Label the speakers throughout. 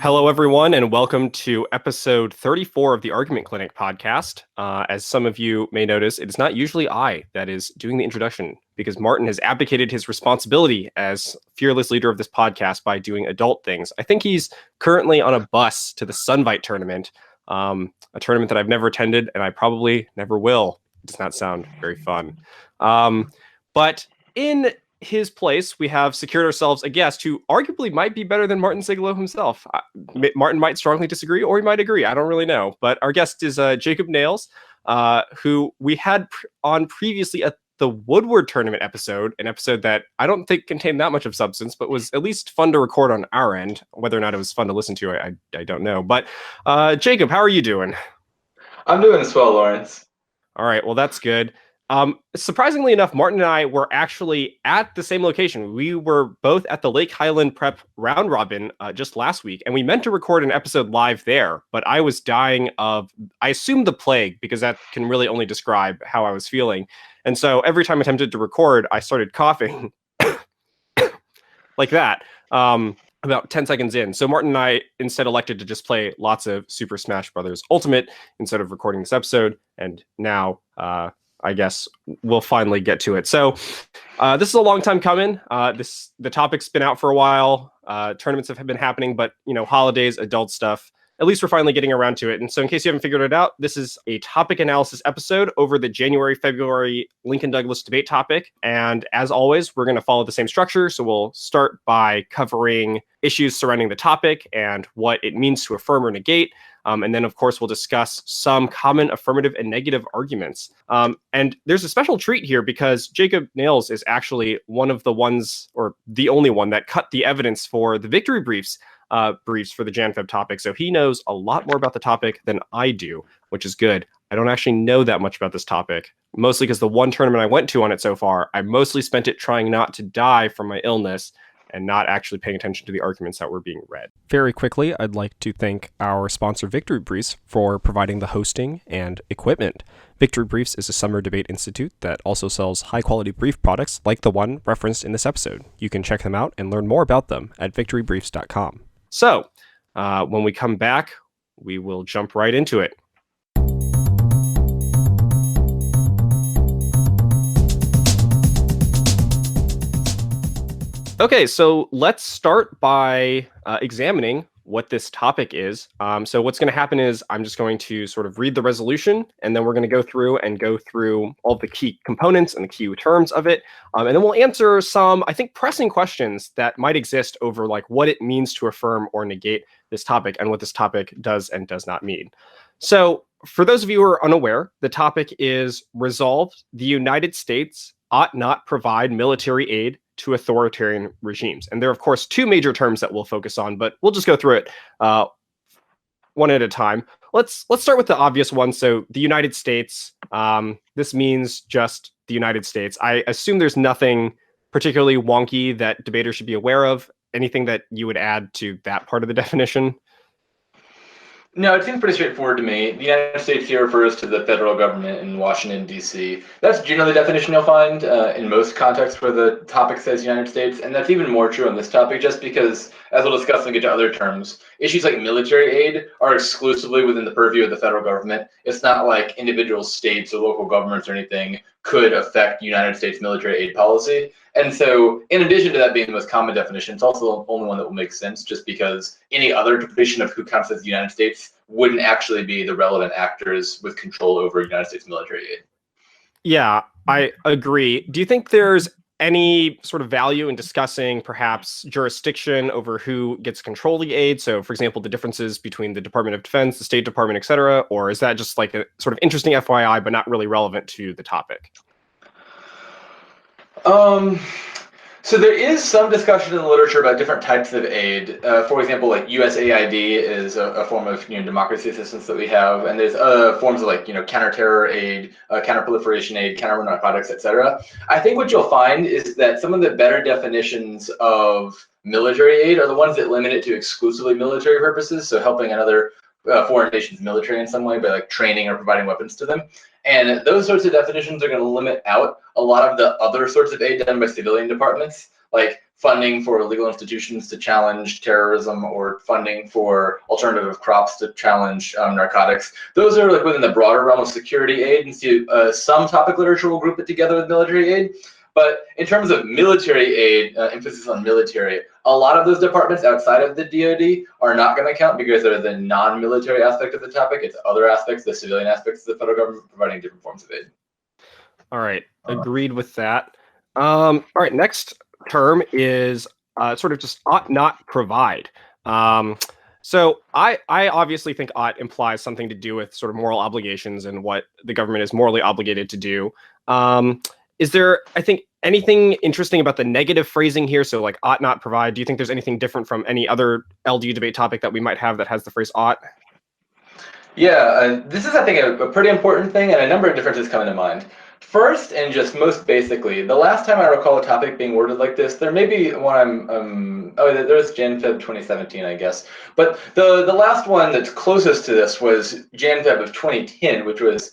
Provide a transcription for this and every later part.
Speaker 1: Hello, everyone, and welcome to episode 34 of the Argument Clinic podcast. As some of you may notice, it is not usually I that is doing the introduction because Martin has abdicated his responsibility as fearless leader of this podcast by doing adult things. I think he's currently on a bus to the Sunvite tournament, a tournament that I've never attended and I probably never will. It does not sound very fun. But in his place, we have secured ourselves a guest who arguably might be better than Martin Sigelo himself. Martin might strongly disagree, or he might agree. I don't really know. But our guest is Jacob Nails, who we had on previously at the Woodward tournament episode, an episode that I don't think contained that much of substance, but was at least fun to record on our end. Whether or not it was fun to listen to, I don't know. But Jacob, how are you doing?
Speaker 2: I'm doing as well, Lawrence.
Speaker 1: All right, well, that's good. Surprisingly enough, Martin and I were actually at the same location. We were both at the Lake Highland Prep round robin just last week, and we meant to record an episode live there, but I was dying of, I assume, the plague, because that can really only describe how I was feeling. And so every time I attempted to record, I started coughing like that about 10 seconds in. So Martin and I instead elected to just play lots of Super Smash Bros. Ultimate instead of recording this episode, and now I guess we'll finally get to it. So this is a long time coming. The topic's been out for a while. Tournaments have been happening, but holidays, adult stuff. At least we're finally getting around to it. And so in case you haven't figured it out, this is a topic analysis episode over the January-February Lincoln Douglas debate topic. And as always, we're going to follow the same structure. So we'll start by covering issues surrounding the topic and what it means to affirm or negate. And then, of course, we'll discuss some common affirmative and negative arguments. And there's a special treat here because Jacob Nails is actually one of the ones, or the only one, that cut the evidence for the victory briefs for the JanFeb topic. So he knows a lot more about the topic than I do, which is good. I don't actually know that much about this topic, mostly because the one tournament I went to on it so far, I mostly spent it trying not to die from my illness and not actually paying attention to the arguments that were being read. Very quickly, I'd like to thank our sponsor, Victory Briefs, for providing the hosting and equipment. Victory Briefs is a summer debate institute that also sells high-quality brief products like the one referenced in this episode. You can check them out and learn more about them at victorybriefs.com. So, when we come back, we will jump right into it. Okay, so let's start by examining what this topic is. So what's going to happen is I'm just going to sort of read the resolution, and then we're going to go through all the key components and the key terms of it. And then we'll answer some, I think, pressing questions that might exist over like what it means to affirm or negate this topic and what this topic does and does not mean. So for those of you who are unaware, the topic is resolved. The United States ought not provide military aid to authoritarian regimes. And there are, of course, two major terms that we'll focus on, but we'll just go through it one at a time. Let's start with the obvious one. So the United States, this means just the United States. I assume there's nothing particularly wonky that debaters should be aware of. Anything that you would add to that part of the definition?
Speaker 2: No, it seems pretty straightforward to me. The United States here refers to the federal government in Washington, D.C. That's generally the definition you'll find in most contexts where the topic says United States, and that's even more true on this topic just because, as we'll discuss when we get to other terms, issues like military aid are exclusively within the purview of the federal government. It's not like individual states or local governments or anything could affect United States military aid policy. And so, in addition to that being the most common definition, it's also the only one that will make sense just because any other definition of who counts as the United States wouldn't actually be the relevant actors with control over United States military aid.
Speaker 1: Yeah, I agree. Do you think there's any sort of value in discussing perhaps jurisdiction over who gets control of the aid? So, for example, the differences between the Department of Defense, the State Department, et cetera, or is that just like a sort of interesting FYI, but not really relevant to the topic?
Speaker 2: So there is some discussion in the literature about different types of aid. For example, like USAID is a form of democracy assistance that we have, and there's forms of like counterterror aid, counterproliferation aid, counter narcotics, etc. I think what you'll find is that some of the better definitions of military aid are the ones that limit it to exclusively military purposes, so helping another foreign nation's military in some way by like training or providing weapons to them. And those sorts of definitions are going to limit out a lot of the other sorts of aid done by civilian departments, like funding for legal institutions to challenge terrorism or funding for alternative crops to challenge narcotics. Those are like within the broader realm of security aid, and so some topic literature will group it together with military aid. But in terms of military aid, emphasis on military, a lot of those departments outside of the DoD are not going to count because they're the non-military aspect of the topic. It's other aspects, the civilian aspects of the federal government providing different forms of aid.
Speaker 1: All right, agreed with that. All right, next term is sort of just ought not provide. So I obviously think ought implies something to do with sort of moral obligations and what the government is morally obligated to do. Is there, I think, anything interesting about the negative phrasing here? So like ought not provide. Do you think there's anything different from any other LDU debate topic that we might have that has the phrase ought?
Speaker 2: Yeah, this is, I think, a pretty important thing, and a number of differences come into mind. First, and just most basically, the last time I recall a topic being worded like this, there may be one there's JanFeb 2017, I guess. But the last one that's closest to this was JanFeb of 2010, which was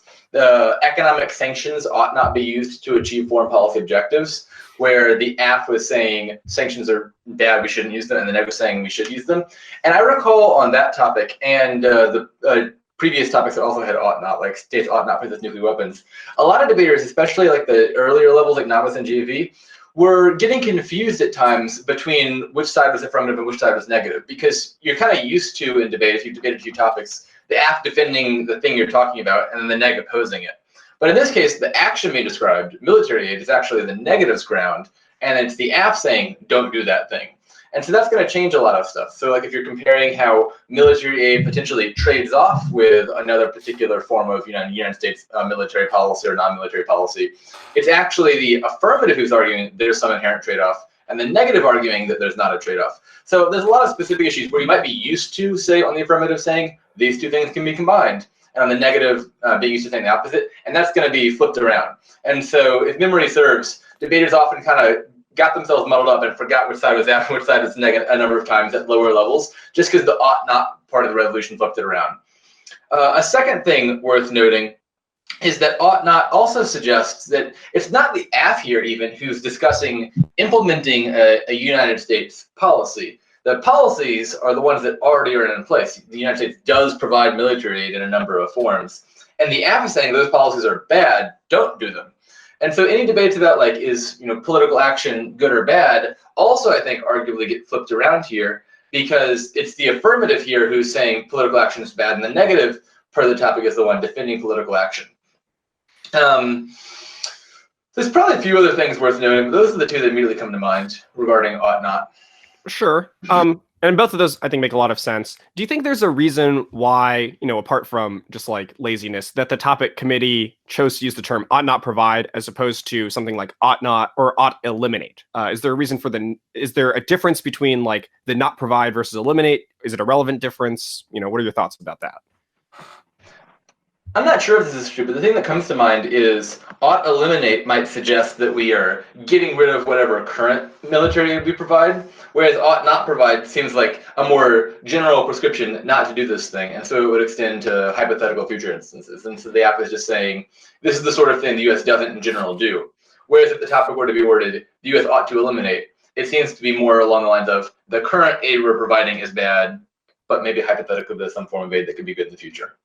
Speaker 2: economic sanctions ought not be used to achieve foreign policy objectives, where the AF was saying sanctions are bad, we shouldn't use them, and the neg was saying we should use them. And I recall on that topic and the previous topics that also had ought not, like states ought not possess nuclear weapons, a lot of debaters, especially like the earlier levels like Navas and GV, were getting confused at times between which side was affirmative and which side was negative, because you're kind of used to in debate, if you've debated two topics, the AF defending the thing you're talking about and then the neg opposing it. But in this case, the action being described, military aid, is actually the negatives ground, and it's the AF saying, don't do that thing. And so that's going to change a lot of stuff. So like if you're comparing how military aid potentially trades off with another particular form of United States military policy or non-military policy, it's actually the affirmative who's arguing there's some inherent trade-off, and the negative arguing that there's not a trade-off. So there's a lot of specific issues where you might be used to, say, on the affirmative saying these two things can be combined, and on the negative being used to saying the opposite, and that's going to be flipped around. And so if memory serves, debaters often kind of got themselves muddled up and forgot which side was out and which side was negative a number of times at lower levels, just because the ought not part of the resolution flipped it around. A second thing worth noting is that ought not also suggests that it's not the AF here even who's discussing implementing a United States policy. The policies are the ones that already are in place. The United States does provide military aid in a number of forms. And the AF is saying those policies are bad, don't do them. And so any debates about like, is political action good or bad, also I think arguably get flipped around here, because it's the affirmative here who's saying political action is bad, and the negative per the topic is the one defending political action. There's probably a few other things worth noting, but those are the two that immediately come to mind regarding ought not.
Speaker 1: Sure. And both of those, I think, make a lot of sense. Do you think there's a reason why, apart from just like laziness, that the topic committee chose to use the term ought not provide as opposed to something like ought not or ought eliminate? Is there a reason for is there a difference between like the not provide versus eliminate? Is it a relevant difference? What are your thoughts about that?
Speaker 2: I'm not sure if this is true, but the thing that comes to mind is ought eliminate might suggest that we are getting rid of whatever current military aid we provide, whereas ought not provide seems like a more general prescription not to do this thing, and so it would extend to hypothetical future instances. And so the app is just saying, this is the sort of thing the U.S. doesn't in general do. Whereas if the topic were to be worded, the U.S. ought to eliminate, it seems to be more along the lines of the current aid we're providing is bad, but maybe hypothetically there's some form of aid that could be good in the future.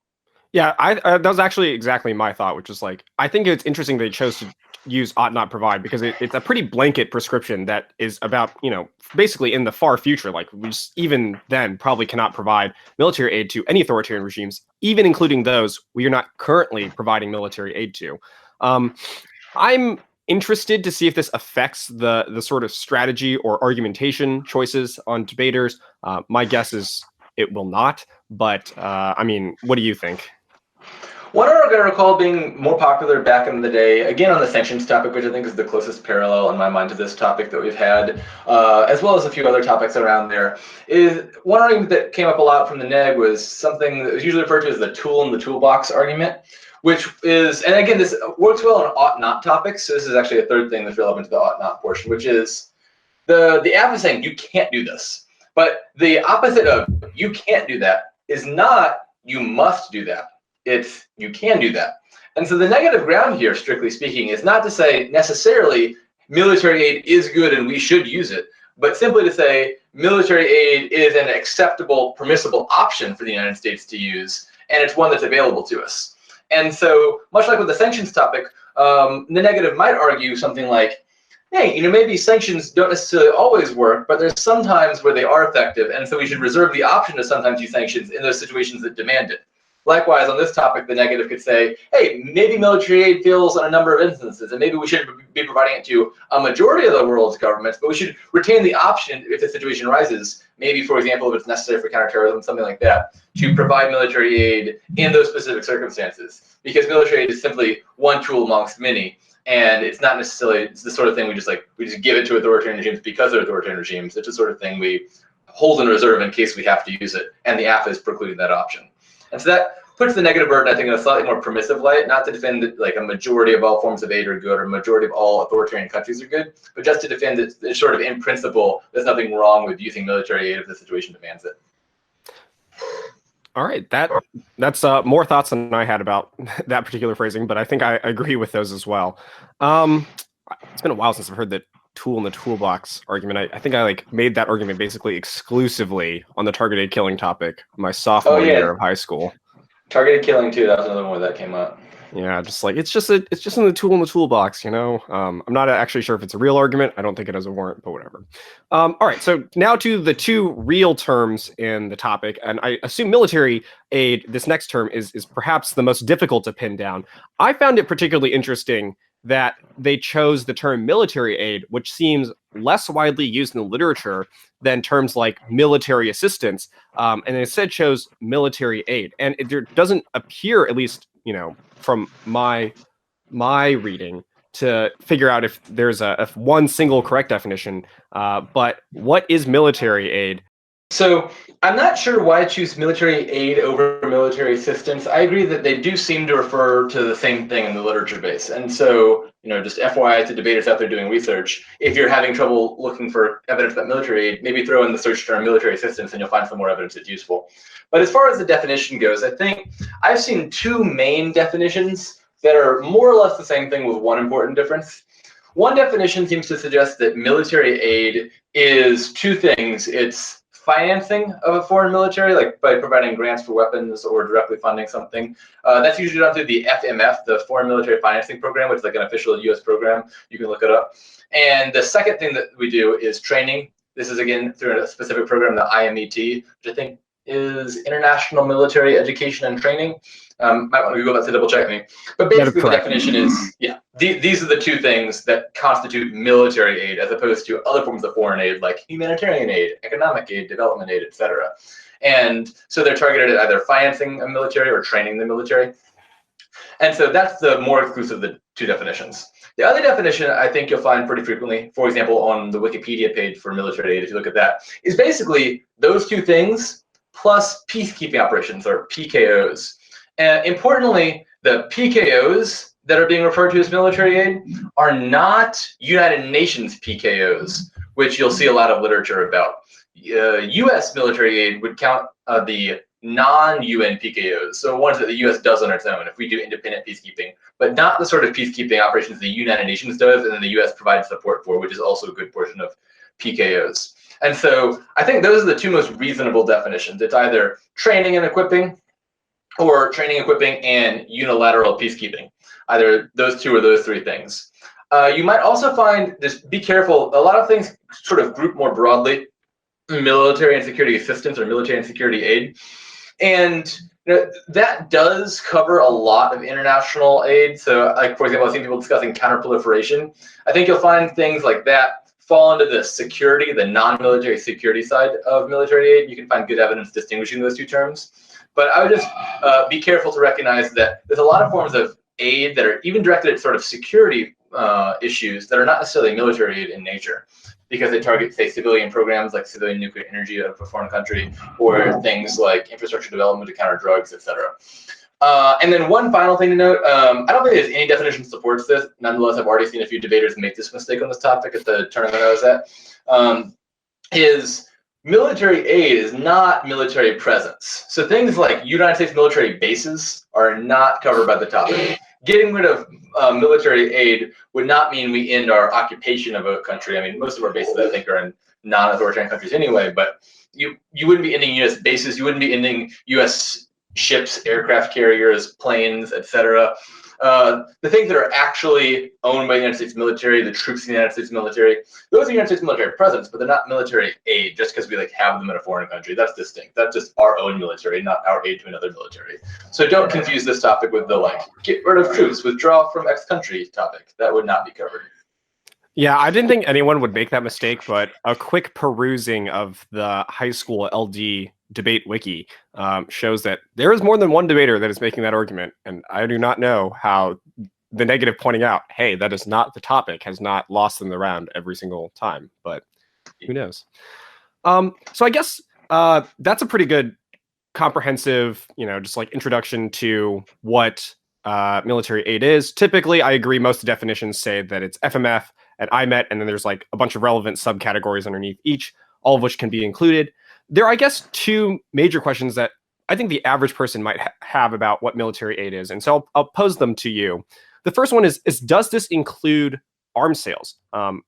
Speaker 1: Yeah, that was actually exactly my thought, which is like, I think it's interesting they chose to use ought not provide because it's a pretty blanket prescription that is about, basically in the far future. Like we just, even then probably cannot provide military aid to any authoritarian regimes, even including those we are not currently providing military aid to. I'm interested to see if this affects the sort of strategy or argumentation choices on debaters. My guess is it will not, but what do you think?
Speaker 2: One article I recall being more popular back in the day, again on the sanctions topic, which I think is the closest parallel in my mind to this topic that we've had, as well as a few other topics around there, is one argument that came up a lot from the neg was something that was usually referred to as the tool in the toolbox argument, which is, and again, this works well on ought not topics, so this is actually a third thing that's relevant to the ought not portion, which is the app is saying you can't do this, but the opposite of you can't do that is not you must do that. It's you can do that. And so the negative ground here, strictly speaking, is not to say necessarily military aid is good and we should use it, but simply to say military aid is an acceptable, permissible option for the United States to use, and it's one that's available to us. And so, much like with the sanctions topic, the negative might argue something like, hey, maybe sanctions don't necessarily always work, but there's some times where they are effective, and so we should reserve the option to sometimes use sanctions in those situations that demand it. Likewise, on this topic, the negative could say, hey, maybe military aid fails on a number of instances, and maybe we shouldn't be providing it to a majority of the world's governments, but we should retain the option if the situation arises, maybe, for example, if it's necessary for counterterrorism, something like that, to provide military aid in those specific circumstances. Because military aid is simply one tool amongst many, and it's not necessarily the sort of thing we just give it to authoritarian regimes because they're authoritarian regimes. It's the sort of thing we hold in reserve in case we have to use it, and the AFA is precluding that option. And so that puts the negative burden, I think, in a slightly more permissive light, not to defend that like a majority of all forms of aid are good or a majority of all authoritarian countries are good, but just to defend that sort of in principle, there's nothing wrong with using military aid if the situation demands it.
Speaker 1: All right, that's more thoughts than I had about that particular phrasing, but I think I agree with those as well. It's been a while since I've heard the tool in the toolbox argument. I think I made that argument basically exclusively on the targeted killing topic my sophomore year of high school.
Speaker 2: Targeted killing too. That was another one that came up.
Speaker 1: Yeah, just it's just in the tool in the toolbox, I'm not actually sure if it's a real argument. I don't think it has a warrant, but whatever. All right, so now to the two real terms in the topic, and I assume military aid, this next term, is perhaps the most difficult to pin down. I found it particularly interesting that they chose the term military aid, which seems less widely used in the literature than terms like military assistance, and instead chose military aid. And there doesn't appear, at least from my reading, to figure out if there's a one single correct definition. But what is military aid?
Speaker 2: So I'm not sure why I choose military aid over military assistance. I agree that they do seem to refer to the same thing in the literature base. And so, just FYI to debaters out there doing research, if you're having trouble looking for evidence about military aid, maybe throw in the search term military assistance and you'll find some more evidence that's useful. But as far as the definition goes, I think I've seen two main definitions that are more or less the same thing with one important difference. One definition seems to suggest that military aid is two things. It's financing of a foreign military, like by providing grants for weapons or directly funding something. That's usually done through the FMF, the Foreign Military Financing Program, which is like an official US program. You can look it up. And the second thing that we do is training. This is, again, through a specific program, the IMET, which I think is International Military Education and Training. Might want to Google that to double check me. But basically the definition is, these are the two things that constitute military aid as opposed to other forms of foreign aid like humanitarian aid, economic aid, development aid, etc. And so they're targeted at either financing a military or training the military. And so that's the more exclusive of the two definitions. The other definition I think you'll find pretty frequently, for example, on the Wikipedia page for military aid, if you look at that, is basically those two things plus peacekeeping operations, or PKOs. And importantly, the PKOs that are being referred to as military aid are not United Nations PKOs, which you'll see a lot of literature about. US military aid would count the non-UN PKOs, so ones that the US does on its own if we do independent peacekeeping, but not the sort of peacekeeping operations the United Nations does and then the US provides support for, which is also a good portion of PKOs. And so I think those are the two most reasonable definitions. It's either training and equipping, or training, equipping, and unilateral peacekeeping. Either those two or those three things. You might also find this, be careful, a lot of things sort of group more broadly, military and security assistance or military and security aid. And that does cover a lot of international aid. So like, for example, I've seen people discussing counterproliferation. I think you'll find things like that fall into the security, the non-military security side of military aid. You can find good evidence distinguishing those two terms. But I would just be careful to recognize that there's a lot of forms of aid that are even directed at sort of security issues that are not necessarily military aid in nature, because they target, say, civilian programs like civilian nuclear energy of a foreign country, or things like infrastructure development to counter drugs, etc. And then one final thing to note, I don't think there's any definition that supports this. Nonetheless, I've already seen a few debaters make this mistake on this topic at the tournament I was at, is military aid is not military presence. So things like United States military bases are not covered by the topic. getting rid of military aid would not mean we end our occupation of a country. I mean, most of our bases, I think, are in non-authoritarian countries anyway, but you wouldn't be ending U.S. bases. You wouldn't be ending U.S. ships, aircraft carriers, planes, etc. The things that are actually owned by the United States military, the troops in the United States military, those are United States military presence, but they're not military aid just because we have them in a foreign country. That's distinct. That's just our own military, not our aid to another military. So don't confuse this topic with the get rid of troops, withdraw from X country topic. That would not be covered.
Speaker 1: Yeah, I didn't think anyone would make that mistake, but a quick perusing of the high school LD debate wiki shows that there is more than one debater that is making that argument, and I do not know how the negative pointing out, hey, that is not the topic, has not lost them the round every single time, but who knows? So I guess that's a pretty good comprehensive, just introduction to what military aid is. Typically, I agree, most of the definitions say that it's FMF and IMET, and then there's a bunch of relevant subcategories underneath each, all of which can be included. There are, I guess, two major questions that I think the average person might have about what military aid is, and so I'll pose them to you. The first one is does this include arms sales?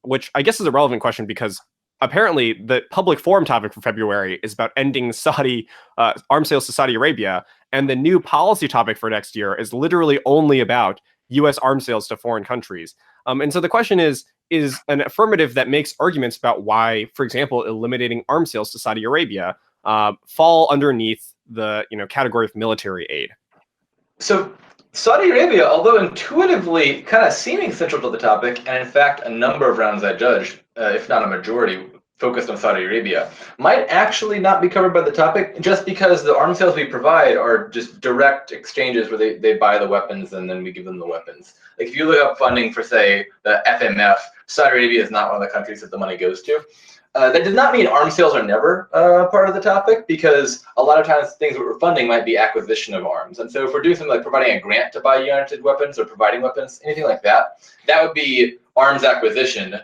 Speaker 1: Which I guess is a relevant question because apparently the public forum topic for February is about ending Saudi arms sales to Saudi Arabia, and the new policy topic for next year is literally only about U.S. arms sales to foreign countries. And so the question is an affirmative that makes arguments about why, for example, eliminating arms sales to Saudi Arabia fall underneath the category of military aid?
Speaker 2: So Saudi Arabia, although intuitively kind of seeming central to the topic, and in fact a number of rounds I judged, if not a majority, focused on Saudi Arabia, might actually not be covered by the topic just because the arms sales we provide are just direct exchanges where they buy the weapons and then we give them the weapons. Like if you look up funding for, say, the FMF, Saudi Arabia is not one of the countries that the money goes to. That does not mean arms sales are never part of the topic, because a lot of times things that we're funding might be acquisition of arms. And so if we're doing something like providing a grant to buy United States weapons or providing weapons, anything like that, that would be arms acquisition,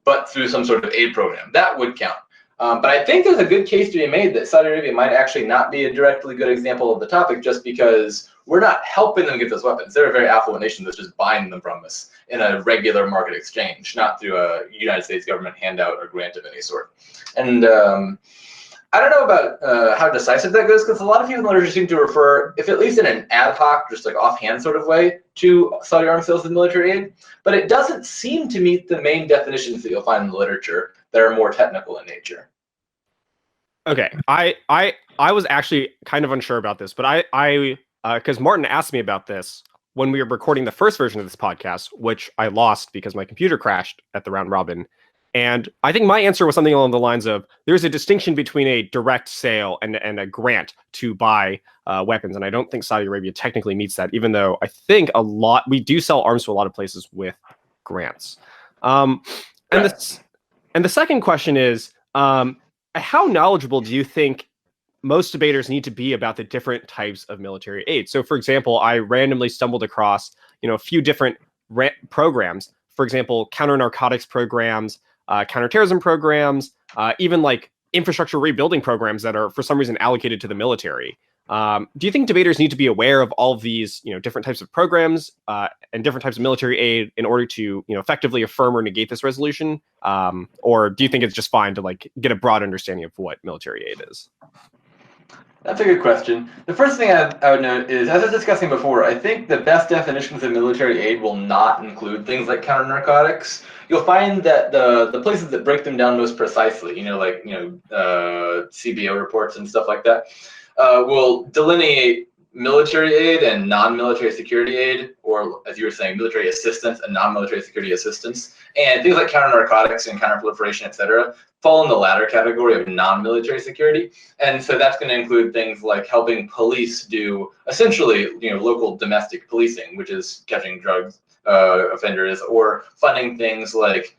Speaker 2: but through some sort of aid program. That would count. But I think there's a good case to be made that Saudi Arabia might actually not be a directly good example of the topic just because we're not helping them get those weapons. They're a very affluent nation that's just buying them from us in a regular market exchange, not through a United States government handout or grant of any sort. And I don't know about how decisive that goes, because a lot of people in the literature seem to refer, if at least in an ad hoc, just offhand sort of way, to Saudi arms sales and military aid, but it doesn't seem to meet the main definitions that you'll find in the literature that are more technical in nature.
Speaker 1: Okay, I was actually kind of unsure about this, but I because Martin asked me about this when we were recording the first version of this podcast, which I lost because my computer crashed at the round robin. And I think my answer was something along the lines of, there's a distinction between a direct sale and a grant to buy weapons. And I don't think Saudi Arabia technically meets that, even though I think we do sell arms to a lot of places with grants. And the second question is, how knowledgeable do you think most debaters need to be about the different types of military aid? So, for example, I randomly stumbled across, a few different programs. For example, counter-narcotics programs, counterterrorism programs, even infrastructure rebuilding programs that are for some reason allocated to the military. Do you think debaters need to be aware of all of these, different types of programs and different types of military aid in order to, effectively affirm or negate this resolution? Or do you think it's just fine to get a broad understanding of what military aid is?
Speaker 2: That's a good question. The first thing I would note is, as I was discussing before, I think the best definitions of military aid will not include things like counter-narcotics. You'll find that the places that break them down most precisely, CBO reports and stuff like that, will delineate military aid and non-military security aid, or as you were saying, military assistance and non-military security assistance. And things like counter-narcotics and counter-proliferation, et cetera, fall in the latter category of non-military security. And so that's going to include things like helping police do essentially, local domestic policing, which is catching drug offenders, or funding things like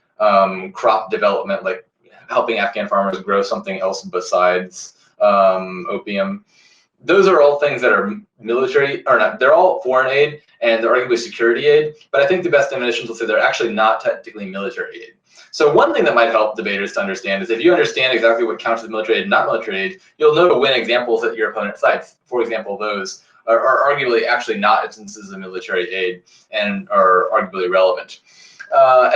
Speaker 2: crop development, like helping Afghan farmers grow something else besides opium. Those are all things that are military, or not, they're all foreign aid and they're arguably security aid, but I think the best definitions will say they're actually not technically military aid. So one thing that might help debaters to understand is if you understand exactly what counts as military aid and not military aid, you'll know to win examples that your opponent cites. For example, those are arguably actually not instances of military aid and are arguably relevant.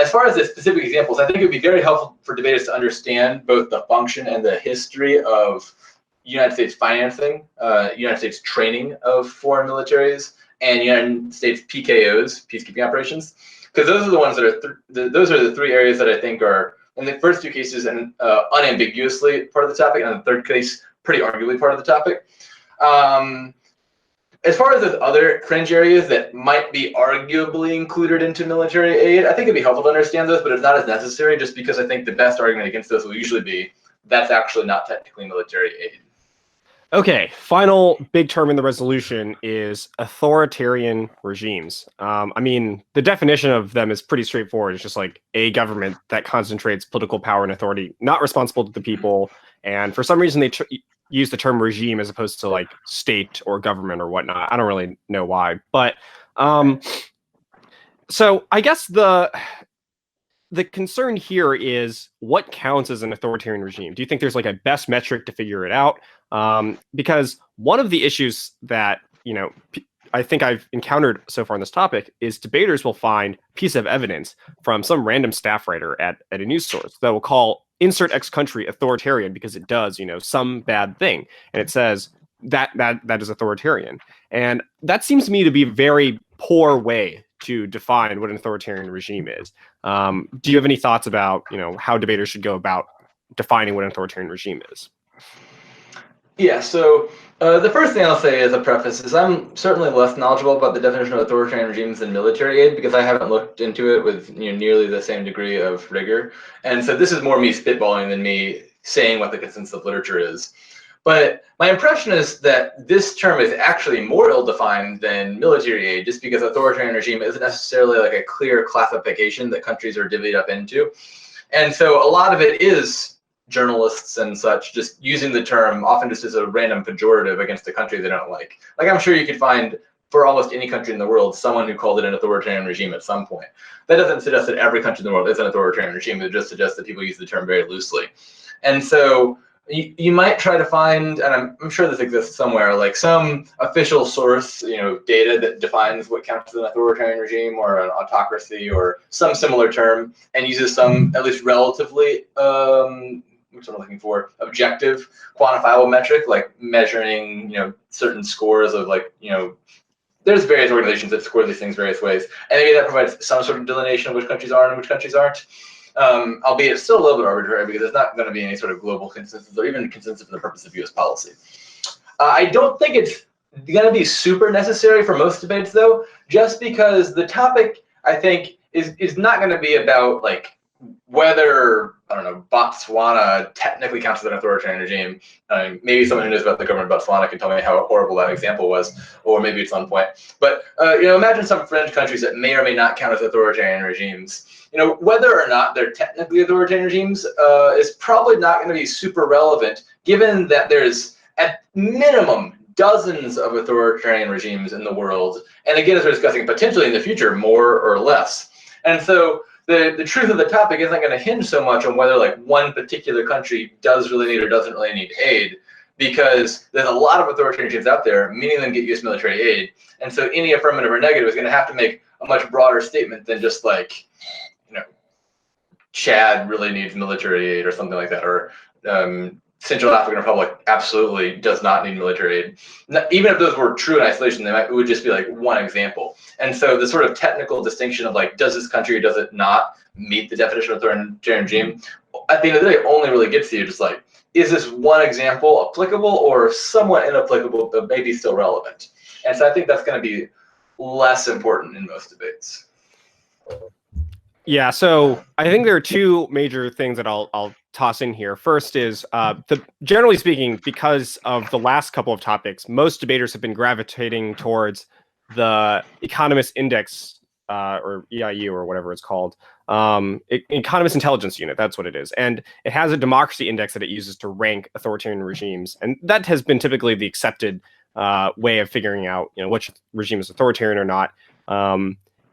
Speaker 2: As far as the specific examples, I think it would be very helpful for debaters to understand both the function and the history of United States financing, United States training of foreign militaries, and United States PKOs, peacekeeping operations, because those are the ones that are those are the three areas that I think are, in the first two cases, and unambiguously part of the topic, and in the third case, pretty arguably part of the topic. As far as those other fringe areas that might be arguably included into military aid, I think it'd be helpful to understand those, but it's not as necessary, just because I think the best argument against those will usually be that's actually not technically military aid.
Speaker 1: Okay, final big term in the resolution is authoritarian regimes. I mean, the definition of them is pretty straightforward. It's just like a government that concentrates political power and authority, not responsible to the people. And for some reason, they use the term regime as opposed to like state or government or whatnot. I don't really know why. But so I guess the concern here is what counts as an authoritarian regime. Do you think there's like a best metric to figure it out? Because one of the issues that, you know, I think I've encountered so far on this topic is debaters will find a piece of evidence from some random staff writer at a news source that will call insert X country authoritarian because it does, you know, some bad thing. And it says that is authoritarian. And that seems to me to be a very poor way to define what an authoritarian regime is. Do you have any thoughts about, you know, how debaters should go about defining what an authoritarian regime is?
Speaker 2: Yeah, so the first thing I'll say as a preface is I'm certainly less knowledgeable about the definition of authoritarian regimes than military aid because I haven't looked into it with, you know, nearly the same degree of rigor. And so this is more me spitballing than me saying what the consensus of literature is. But my impression is that this term is actually more ill-defined than military aid, just because authoritarian regime isn't necessarily like a clear classification that countries are divvied up into. And so a lot of it is journalists and such just using the term often just as a random pejorative against a country they don't like. Like I'm sure you could find for almost any country in the world someone who called it an authoritarian regime at some point. That doesn't suggest that every country in the world is an authoritarian regime. It just suggests that people use the term very loosely. And so you might try to find, and I'm sure this exists somewhere, like some official source, you know, data that defines what counts as an authoritarian regime or an autocracy or some similar term, and uses some at least relatively, which I'm looking for, objective, quantifiable metric, like measuring, you know, certain scores of like, you know, there's various organizations that score these things various ways, and maybe that provides some sort of delineation of which countries are and which countries aren't. Albeit it's still a little bit arbitrary because there's not going to be any sort of global consensus or even consensus for the purpose of U.S. policy. I don't think it's going to be super necessary for most debates, though, just because the topic, I think, is not going to be about like whether, I don't know, Botswana technically counts as an authoritarian regime. Maybe someone who knows about the government of Botswana can tell me how horrible that example was, or maybe it's on point. But you know, imagine some fringe countries that may or may not count as authoritarian regimes. You know, whether or not they're technically authoritarian regimes is probably not going to be super relevant, given that there's at minimum dozens of authoritarian regimes in the world, and again, as we're discussing, potentially in the future, more or less. And so the truth of the topic isn't going to hinge so much on whether like one particular country does really need or doesn't really need aid, because there's a lot of authoritarian regimes out there, many of them get U.S. military aid, and so any affirmative or negative is going to have to make a much broader statement than just like, you know, Chad really needs military aid or something like that, or Central African Republic absolutely does not need military aid. Even if those were true in isolation, it would just be like one example. And so the sort of technical distinction of like, does this country or does it not meet the definition of authoritarian regime, at the end of the day, only really gets to you just like, is this one example applicable or somewhat inapplicable, but maybe still relevant? And so I think that's going to be less important in most debates.
Speaker 1: Yeah, so I think there are two major things that I'll toss in here. First is generally speaking, because of the last couple of topics, most debaters have been gravitating towards the Economist Index or EIU or whatever it's called, Economist Intelligence Unit. That's what it is, and it has a democracy index that it uses to rank authoritarian regimes, and that has been typically the accepted way of figuring out, you know, which regime is authoritarian or not.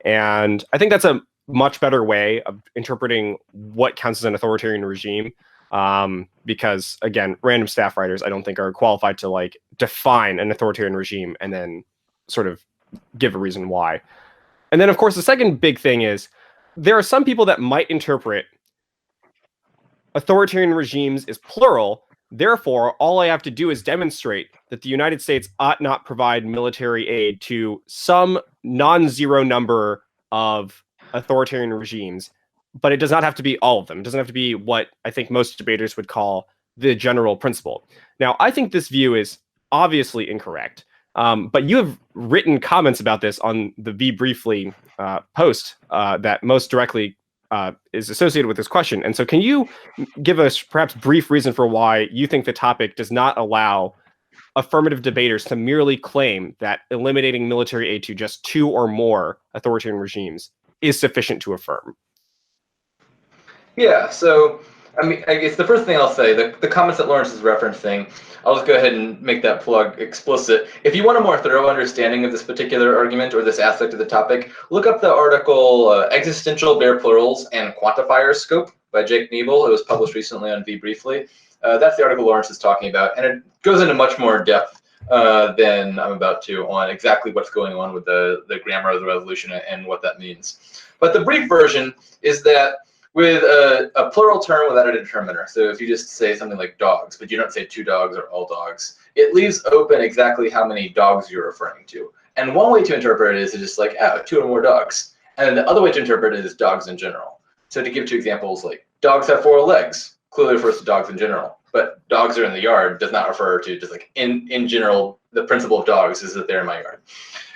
Speaker 1: And I think that's a much better way of interpreting what counts as an authoritarian regime. Because again, random staff writers I don't think are qualified to like define an authoritarian regime and then sort of give a reason why. And then of course the second big thing is there are some people that might interpret authoritarian regimes is plural. Therefore, all I have to do is demonstrate that the United States ought not provide military aid to some non-zero number of authoritarian regimes, but it does not have to be all of them. It doesn't have to be what I think most debaters would call the general principle. Now, I think this view is obviously incorrect, but you have written comments about this on the V Briefly post that most directly is associated with this question. And so can you give us perhaps brief reason for why you think the topic does not allow affirmative debaters to merely claim that eliminating military aid to just 2 or more authoritarian regimes is sufficient to affirm?
Speaker 2: Yeah, so I mean, I guess the first thing I'll say, the comments that Lawrence is referencing, I'll just go ahead and make that plug explicit. If you want a more thorough understanding of this particular argument or this aspect of the topic, look up the article Existential Bare Plurals and Quantifier Scope by Jake Nebel. It was published recently on V Briefly. That's the article Lawrence is talking about, and it goes into much more depth than I'm about to on exactly what's going on with the grammar of the resolution and what that means. But the brief version is that with a plural term without a determiner, so if you just say something like dogs, but you don't say 2 dogs or all dogs, it leaves open exactly how many dogs you're referring to. And one way to interpret it is to just like, 2 or more dogs. And then the other way to interpret it is dogs in general. So to give 2 examples, like dogs have 4 legs, clearly refers to dogs in general. But dogs are in the yard does not refer to just like in general, the principle of dogs is that they're in my yard.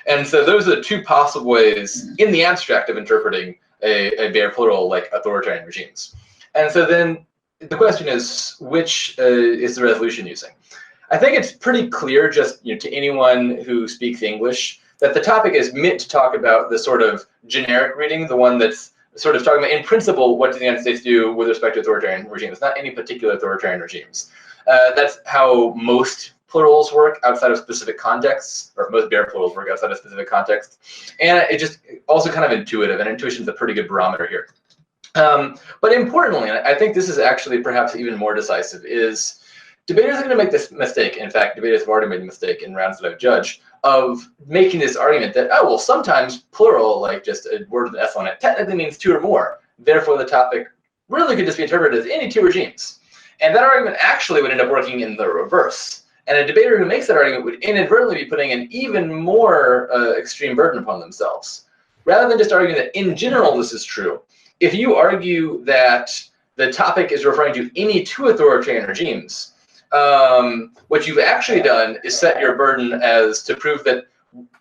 Speaker 2: And so those are the 2 possible ways in the abstract of interpreting a bare plural like authoritarian regimes. And so then the question is, which is the resolution using? I think it's pretty clear just to anyone who speaks English that the topic is meant to talk about the sort of generic reading, the one that's sort of talking about in principle what does the United States do with respect to authoritarian regimes, not any particular authoritarian regimes. That's how most plurals work outside of specific contexts, or most bare plurals work outside of specific contexts. And it just also kind of intuitive, and intuition is a pretty good barometer here. But importantly, and I think this is actually perhaps even more decisive, is debaters are going to make this mistake. In fact, debaters have already made the mistake in rounds that I've judged of making this argument that, oh, well, sometimes plural, like just a word with an S on it, technically means 2 or more. Therefore, the topic really could just be interpreted as any 2 regimes. And that argument actually would end up working in the reverse. And a debater who makes that argument would inadvertently be putting an even more extreme burden upon themselves. Rather than just arguing that in general this is true, if you argue that the topic is referring to any 2 authoritarian regimes, what you've actually done is set your burden as to prove that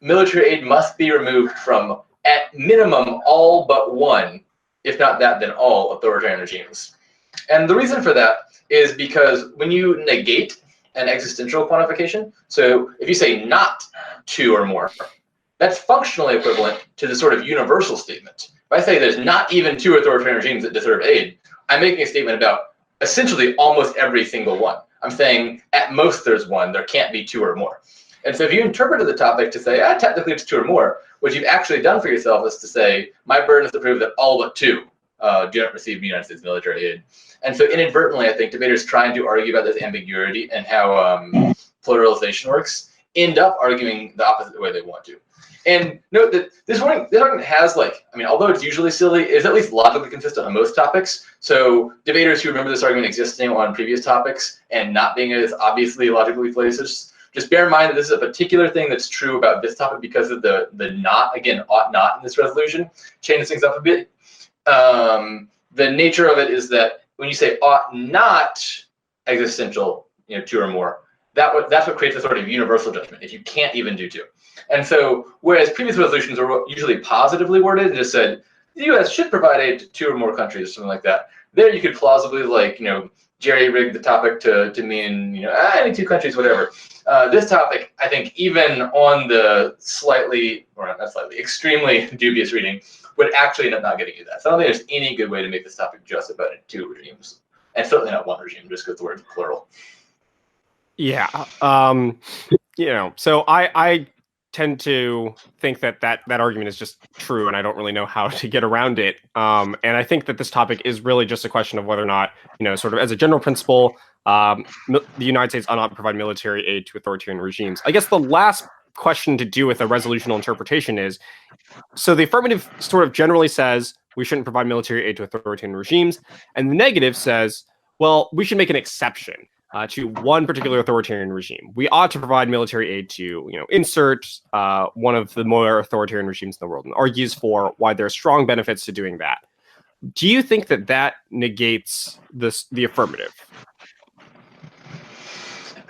Speaker 2: military aid must be removed from, at minimum, all but one, if not that, then all authoritarian regimes. And the reason for that is because when you negate an existential quantification, so if you say not 2 or more, that's functionally equivalent to the sort of universal statement. If I say there's not even 2 authoritarian regimes that deserve aid, I'm making a statement about essentially almost every single one. I'm saying at most there's 1, there can't be 2 or more. And so if you interpreted the topic to say, technically it's 2 or more, what you've actually done for yourself is to say, my burden is to prove that all but 2 do not receive United States military aid. And so inadvertently, I think debaters trying to argue about this ambiguity and how pluralization works end up arguing the opposite way they want to. And note that this argument has, like, I mean, although it's usually silly, it's at least logically consistent on most topics. So debaters who remember this argument existing on previous topics and not being as obviously logically fallacious, just bear in mind that this is a particular thing that's true about this topic because of the not, again, ought not in this resolution, changes things up a bit. The nature of it is that when you say ought not existential, 2 or more, that's what creates a sort of universal judgment, if you can't even do 2. And so, whereas previous resolutions are usually positively worded and just said, the U.S. should provide aid to 2 or more countries, or something like that, there you could plausibly, like, jerry-rig the topic to mean, any 2 countries, whatever. This topic, I think, even on the extremely dubious reading, would actually end up not getting you that. So I don't think there's any good way to make this topic just about 2 regimes, and certainly not 1 regime, just because the word's plural.
Speaker 1: Yeah. So I tend to think that argument is just true, and I don't really know how to get around it. And I think that this topic is really just a question of whether or not, sort of as a general principle, the United States ought not provide military aid to authoritarian regimes. I guess the last question to do with a resolutional interpretation is, so the affirmative sort of generally says we shouldn't provide military aid to authoritarian regimes, and the negative says, well, we should make an exception to one particular authoritarian regime. We ought to provide military aid to, insert one of the more authoritarian regimes in the world, and argues for why there are strong benefits to doing that. Do you think that negates the affirmative?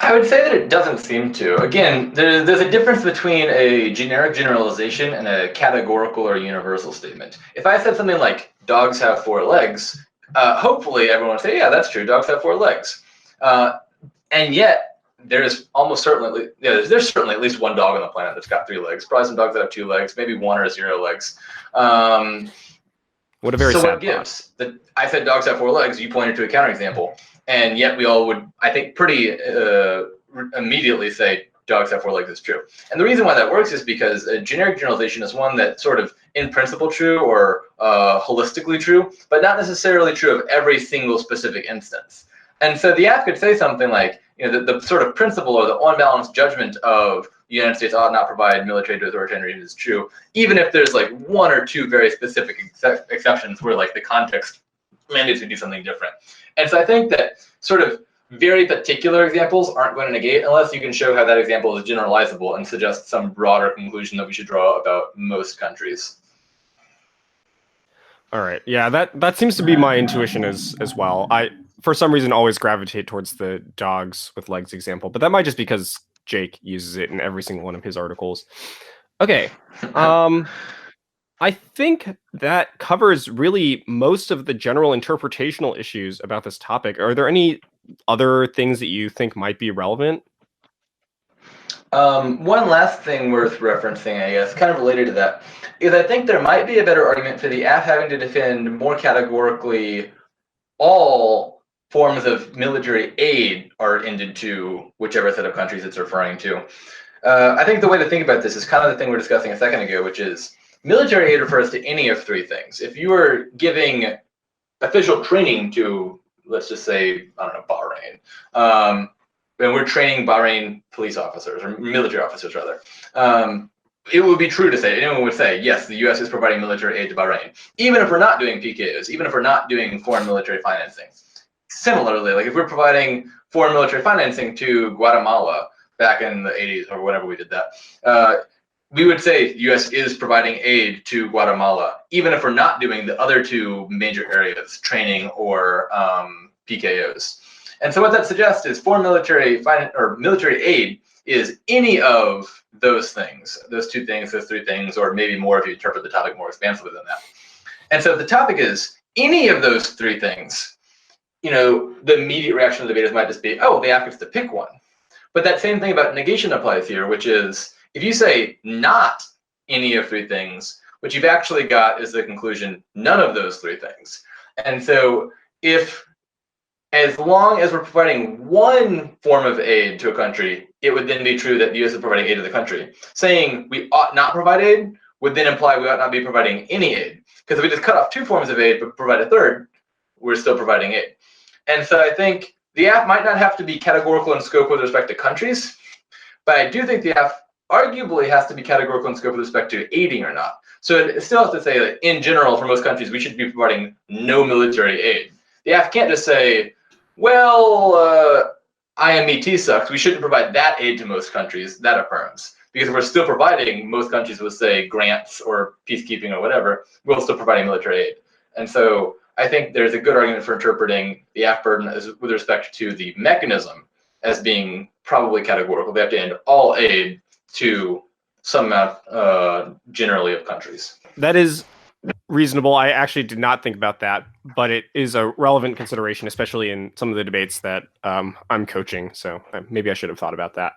Speaker 2: I would say that it doesn't seem to. Again, there's a difference between a generic generalization and a categorical or universal statement. If I said something like, dogs have 4 legs, hopefully everyone would say, yeah, that's true, dogs have 4 legs. And yet, there's almost certainly, there's certainly at least one dog on the planet that's got 3 legs. Probably some dogs that have 2 legs, maybe 1 or 0 legs.
Speaker 1: What a very sad
Speaker 2: what gives? I said dogs have 4 legs, you pointed to a counterexample. And yet we all would, I think, pretty immediately say dogs have 4 legs is true. And the reason why that works is because a generic generalization is one that's sort of in principle true or holistically true, but not necessarily true of every single specific instance. And so the app could say something like, the sort of principle or the unbalanced judgment of the United States ought not provide military to authoritarian regimes is true, even if there's like 1 or 2 very specific exceptions where like the context mandates to do something different. And so I think that sort of very particular examples aren't going to negate unless you can show how that example is generalizable and suggest some broader conclusion that we should draw about most countries.
Speaker 1: All right. Yeah, that seems to be my intuition as well. I, for some reason, always gravitate towards the dogs with legs example, but that might just because Jake uses it in every single one of his articles. Okay. I think that covers really most of the general interpretational issues about this topic. Are there any other things that you think might be relevant?
Speaker 2: One last thing worth referencing, I guess, kind of related to that, is I think there might be a better argument for the app having to defend more categorically all forms of military aid are ended to whichever set of countries it's referring to. I think the way to think about this is kind of the thing we were discussing a second ago, which is military aid refers to any of 3 things. If you are giving official training to, let's just say, I don't know, Bahrain, and we're training Bahrain police officers, or military officers rather, it would be true to say, anyone would say, yes, the US is providing military aid to Bahrain, even if we're not doing PKOs, even if we're not doing foreign military financing. Similarly, like if we're providing foreign military financing to Guatemala back in the 80s or whenever we did that, we would say US is providing aid to Guatemala, even if we're not doing the other 2 major areas, training or PKOs. And so what that suggests is foreign military military aid is any of those things, those 2 things, those 3 things, or maybe more if you interpret the topic more expansively than that. And so if the topic is any of those 3 things, the immediate reaction of the debaters might just be, oh, the app gets to pick one. But that same thing about negation applies here, which is, if you say not any of 3 things, what you've actually got is the conclusion, none of those 3 things. And so as long as we're providing one form of aid to a country, it would then be true that the US is providing aid to the country. Saying we ought not provide aid would then imply we ought not be providing any aid. Because if we just cut off 2 forms of aid but provide a third, we're still providing aid. And so I think the app might not have to be categorical in scope with respect to countries, but I do think the app arguably has to be categorical in scope with respect to aiding or not. So it still has to say that in general, for most countries, we should be providing no military aid. The app can't just say, well, IMET sucks, we shouldn't provide that aid to most countries. That affirms. Because if we're still providing, most countries will say grants or peacekeeping or whatever, we're still providing military aid. And so I think there's a good argument for interpreting the app burden as with respect to the mechanism as being probably categorical. They have to end all aid to some amount generally of countries.
Speaker 1: That is reasonable. I actually did not think about that, but it is a relevant consideration, especially in some of the debates that I'm coaching. So maybe I should have thought about that.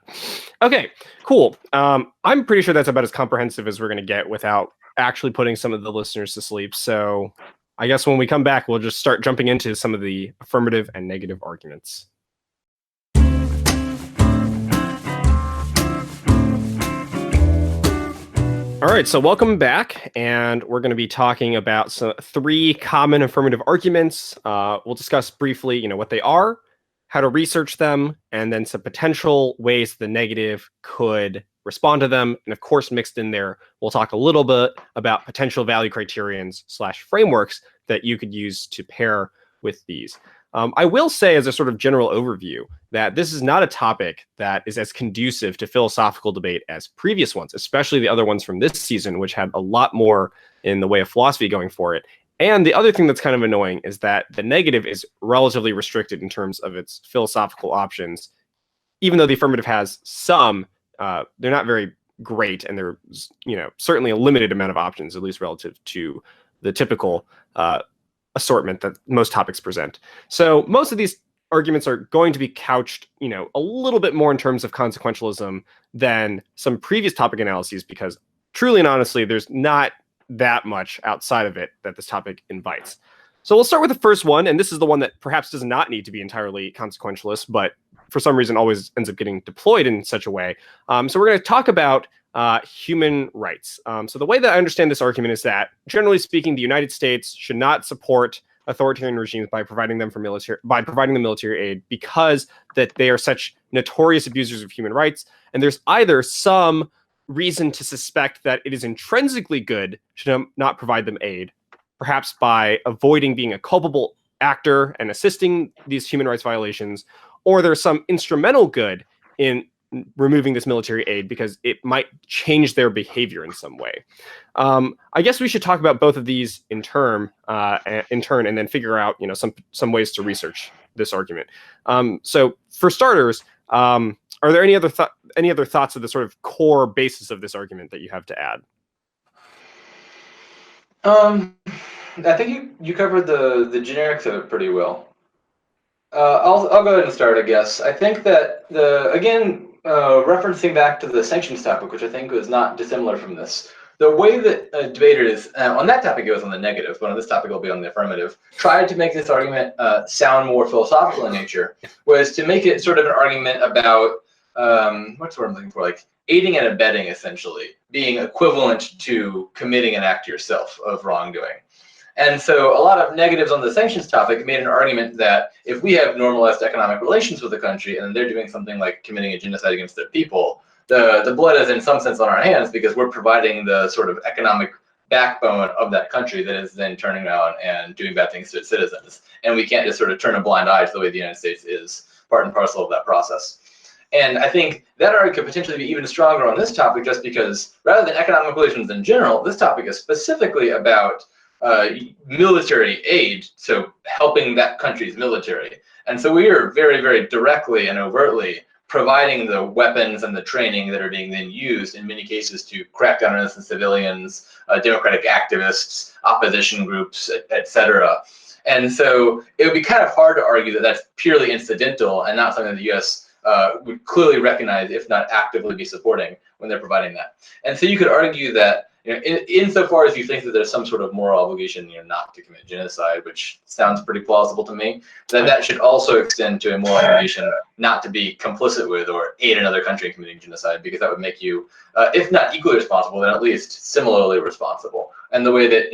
Speaker 1: Okay, cool. I'm pretty sure that's about as comprehensive as we're going to get without actually putting some of the listeners to sleep. So I guess when we come back, we'll just start jumping into some of the affirmative and negative arguments. right, so welcome back, and we're going to be talking about three common affirmative arguments. We'll discuss briefly, what they are, how to research them, and then some potential ways the negative could respond to them. And of course, mixed in there, we'll talk a little bit about potential value criterions/frameworks that you could use to pair with these. I will say, as a sort of general overview, that this is not a topic that is as conducive to philosophical debate as previous ones, especially the other ones from this season, which had a lot more in the way of philosophy going for it. And the other thing that's kind of annoying is that the negative is relatively restricted in terms of its philosophical options, even though the affirmative has some. They're not very great, and they're certainly a limited amount of options, at least relative to the typical assortment that most topics present. So most of these arguments are going to be couched, a little bit more in terms of consequentialism than some previous topic analyses, because truly and honestly, there's not that much outside of it that this topic invites. So we'll start with the first one, and this is the one that perhaps does not need to be entirely consequentialist, but for some reason always ends up getting deployed in such a way. So we're going to talk about human rights. So the way that I understand this argument is that, generally speaking, the United States should not support authoritarian regimes by providing them military aid, because that they are such notorious abusers of human rights, and there's either some reason to suspect that it is intrinsically good to not provide them aid, perhaps by avoiding being a culpable actor and assisting these human rights violations, or there's some instrumental good in removing this military aid because it might change their behavior in some way. I guess we should talk about both of these in turn, and then figure out, some ways to research this argument. So for starters, are there any other thoughts of the sort of core basis of this argument that you have to add?
Speaker 2: I think you covered the generics of it pretty well. I'll go ahead and start, I guess. I think that referencing back to the sanctions topic, which I think was not dissimilar from this, the way that debaters on that topic it was on the negative, but on this topic it'll be on the affirmative, tried to make this argument sound more philosophical in nature, was to make it sort of an argument about what's the word I'm looking for, like aiding and abetting, essentially being equivalent to committing an act yourself of wrongdoing. And so a lot of negatives on the sanctions topic made an argument that if we have normalized economic relations with a country and they're doing something like committing a genocide against their people, the blood is in some sense on our hands, because we're providing the sort of economic backbone of that country that is then turning around and doing bad things to its citizens. And we can't just sort of turn a blind eye to the way the United States is part and parcel of that process. And I think that argument could potentially be even stronger on this topic, just because rather than economic relations in general, this topic is specifically about military aid, so helping that country's military. And so we are very, very directly and overtly providing the weapons and the training that are being then used in many cases to crack down on innocent civilians, democratic activists, opposition groups, etc. And so it would be kind of hard to argue that that's purely incidental and not something that the U.S. Would clearly recognize, if not actively be supporting, when they're providing that. And so you could argue that, insofar as you think that there's some sort of moral obligation, not to commit genocide, which sounds pretty plausible to me, that should also extend to a moral obligation not to be complicit with or aid another country in committing genocide, because that would make you, if not equally responsible, then at least similarly responsible. And the way that,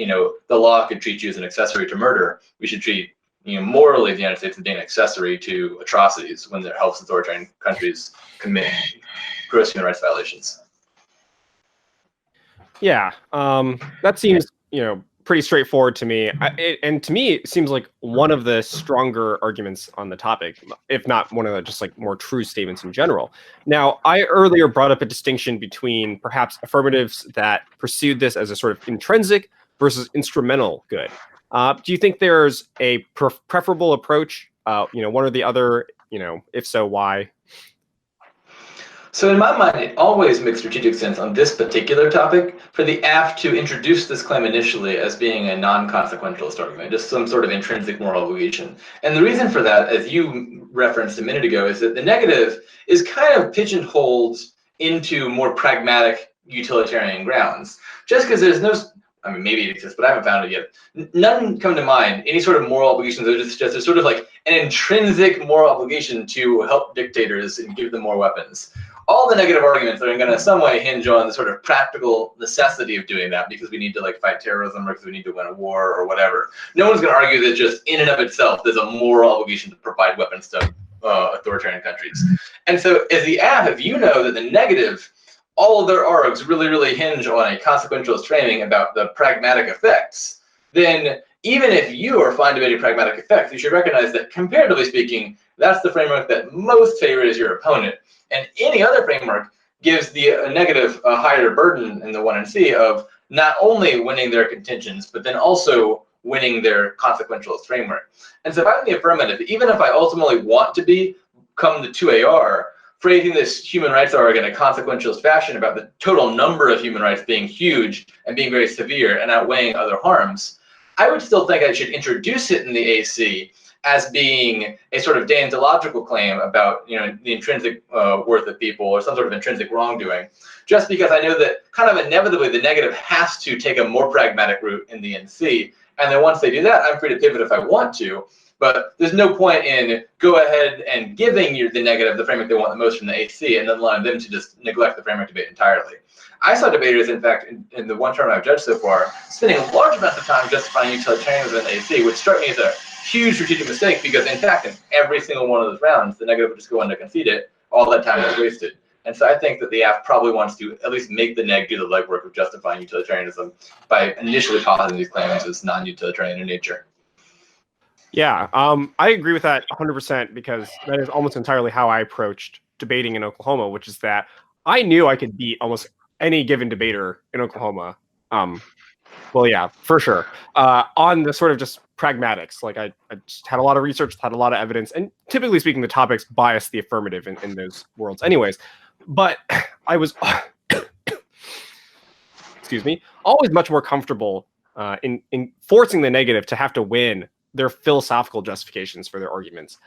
Speaker 2: the law could treat you as an accessory to murder, we should treat, morally the United States as being an accessory to atrocities when it helps authoritarian countries commit gross human rights violations.
Speaker 1: Yeah, that seems, pretty straightforward to me. And to me, it seems like one of the stronger arguments on the topic, if not one of the just like more true statements in general. Now, I earlier brought up a distinction between perhaps affirmatives that pursued this as a sort of intrinsic versus instrumental good. Do you think there's a preferable approach, one or the other? If so, why?
Speaker 2: So in my mind, it always makes strategic sense on this particular topic for the AF to introduce this claim initially as being a non-consequentialist argument, just some sort of intrinsic moral obligation. And the reason for that, as you referenced a minute ago, is that the negative is kind of pigeonholed into more pragmatic utilitarian grounds. Just because there's no, maybe it exists, but I haven't found it yet. None come to mind, any sort of moral obligations that just there's sort of like an intrinsic moral obligation to help dictators and give them more weapons. all the negative arguments are going to in some way hinge on the sort of practical necessity of doing that because we need to like fight terrorism or because we need to win a war or whatever. No one's going to argue that just in and of itself there's a moral obligation to provide weapons to authoritarian countries. And so as the app, if you know that the negative, all of their args really, really hinge on a consequentialist framing about the pragmatic effects, then even if you are fine debating pragmatic effects, you should recognize that comparatively speaking, that's the framework that most favors your opponent. And any other framework gives the negative a higher burden in the 1 and C of not only winning their contentions, but then also winning their consequentialist framework. And so if I'm in the affirmative, even if I ultimately want to become the 2AR, phrasing this human rights argument in a consequentialist fashion about the total number of human rights being huge and being very severe and outweighing other harms, I would still think I should introduce it in the AC as being a sort of deontological claim about, you know, the intrinsic worth of people or some sort of intrinsic wrongdoing, just because I know that kind of inevitably the negative has to take a more pragmatic route in the NC. And then once they do that, I'm free to pivot if I want to. But there's no point in go ahead and giving you the negative the framework they want the most from the AC and then allowing them to just neglect the framework debate entirely. I saw debaters, in fact, in the one term I've judged so far, spending large amounts of time justifying utilitarianism in the AC, which struck me as a huge strategic mistake because, in fact, in every single one of those rounds, the negative would just go on to concede it. All that time was wasted. And so I think that the AF probably wants to at least make the neg do the legwork of justifying utilitarianism by initially positing these claims as non-utilitarian in nature.
Speaker 1: Yeah, I agree with that 100% because that is almost entirely how I approached debating in Oklahoma, which is that I knew I could beat almost any given debater in Oklahoma. Well, yeah, for sure. On the sort of just pragmatics, like I just had a lot of research, had a lot of evidence, and typically speaking, the topics bias the affirmative in those worlds anyways. But I was, excuse me, always much more comfortable in forcing the negative to have to win their philosophical justifications for their arguments.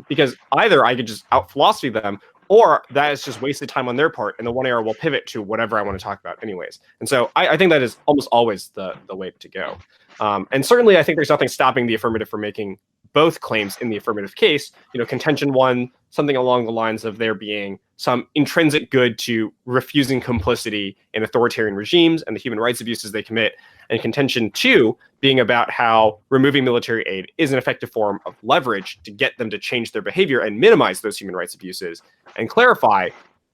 Speaker 1: Because either I could just out-philosophy them, or that is just wasted time on their part, and the 1AR will pivot to whatever I want to talk about anyways. And so I think that is almost always the way to go. And certainly I think there's nothing stopping the affirmative from making both claims in the affirmative case. You know, contention one, something along the lines of there being some intrinsic good to refusing complicity in authoritarian regimes and the human rights abuses they commit. And contention two being about how removing military aid is an effective form of leverage to get them to change their behavior and minimize those human rights abuses. And clarify,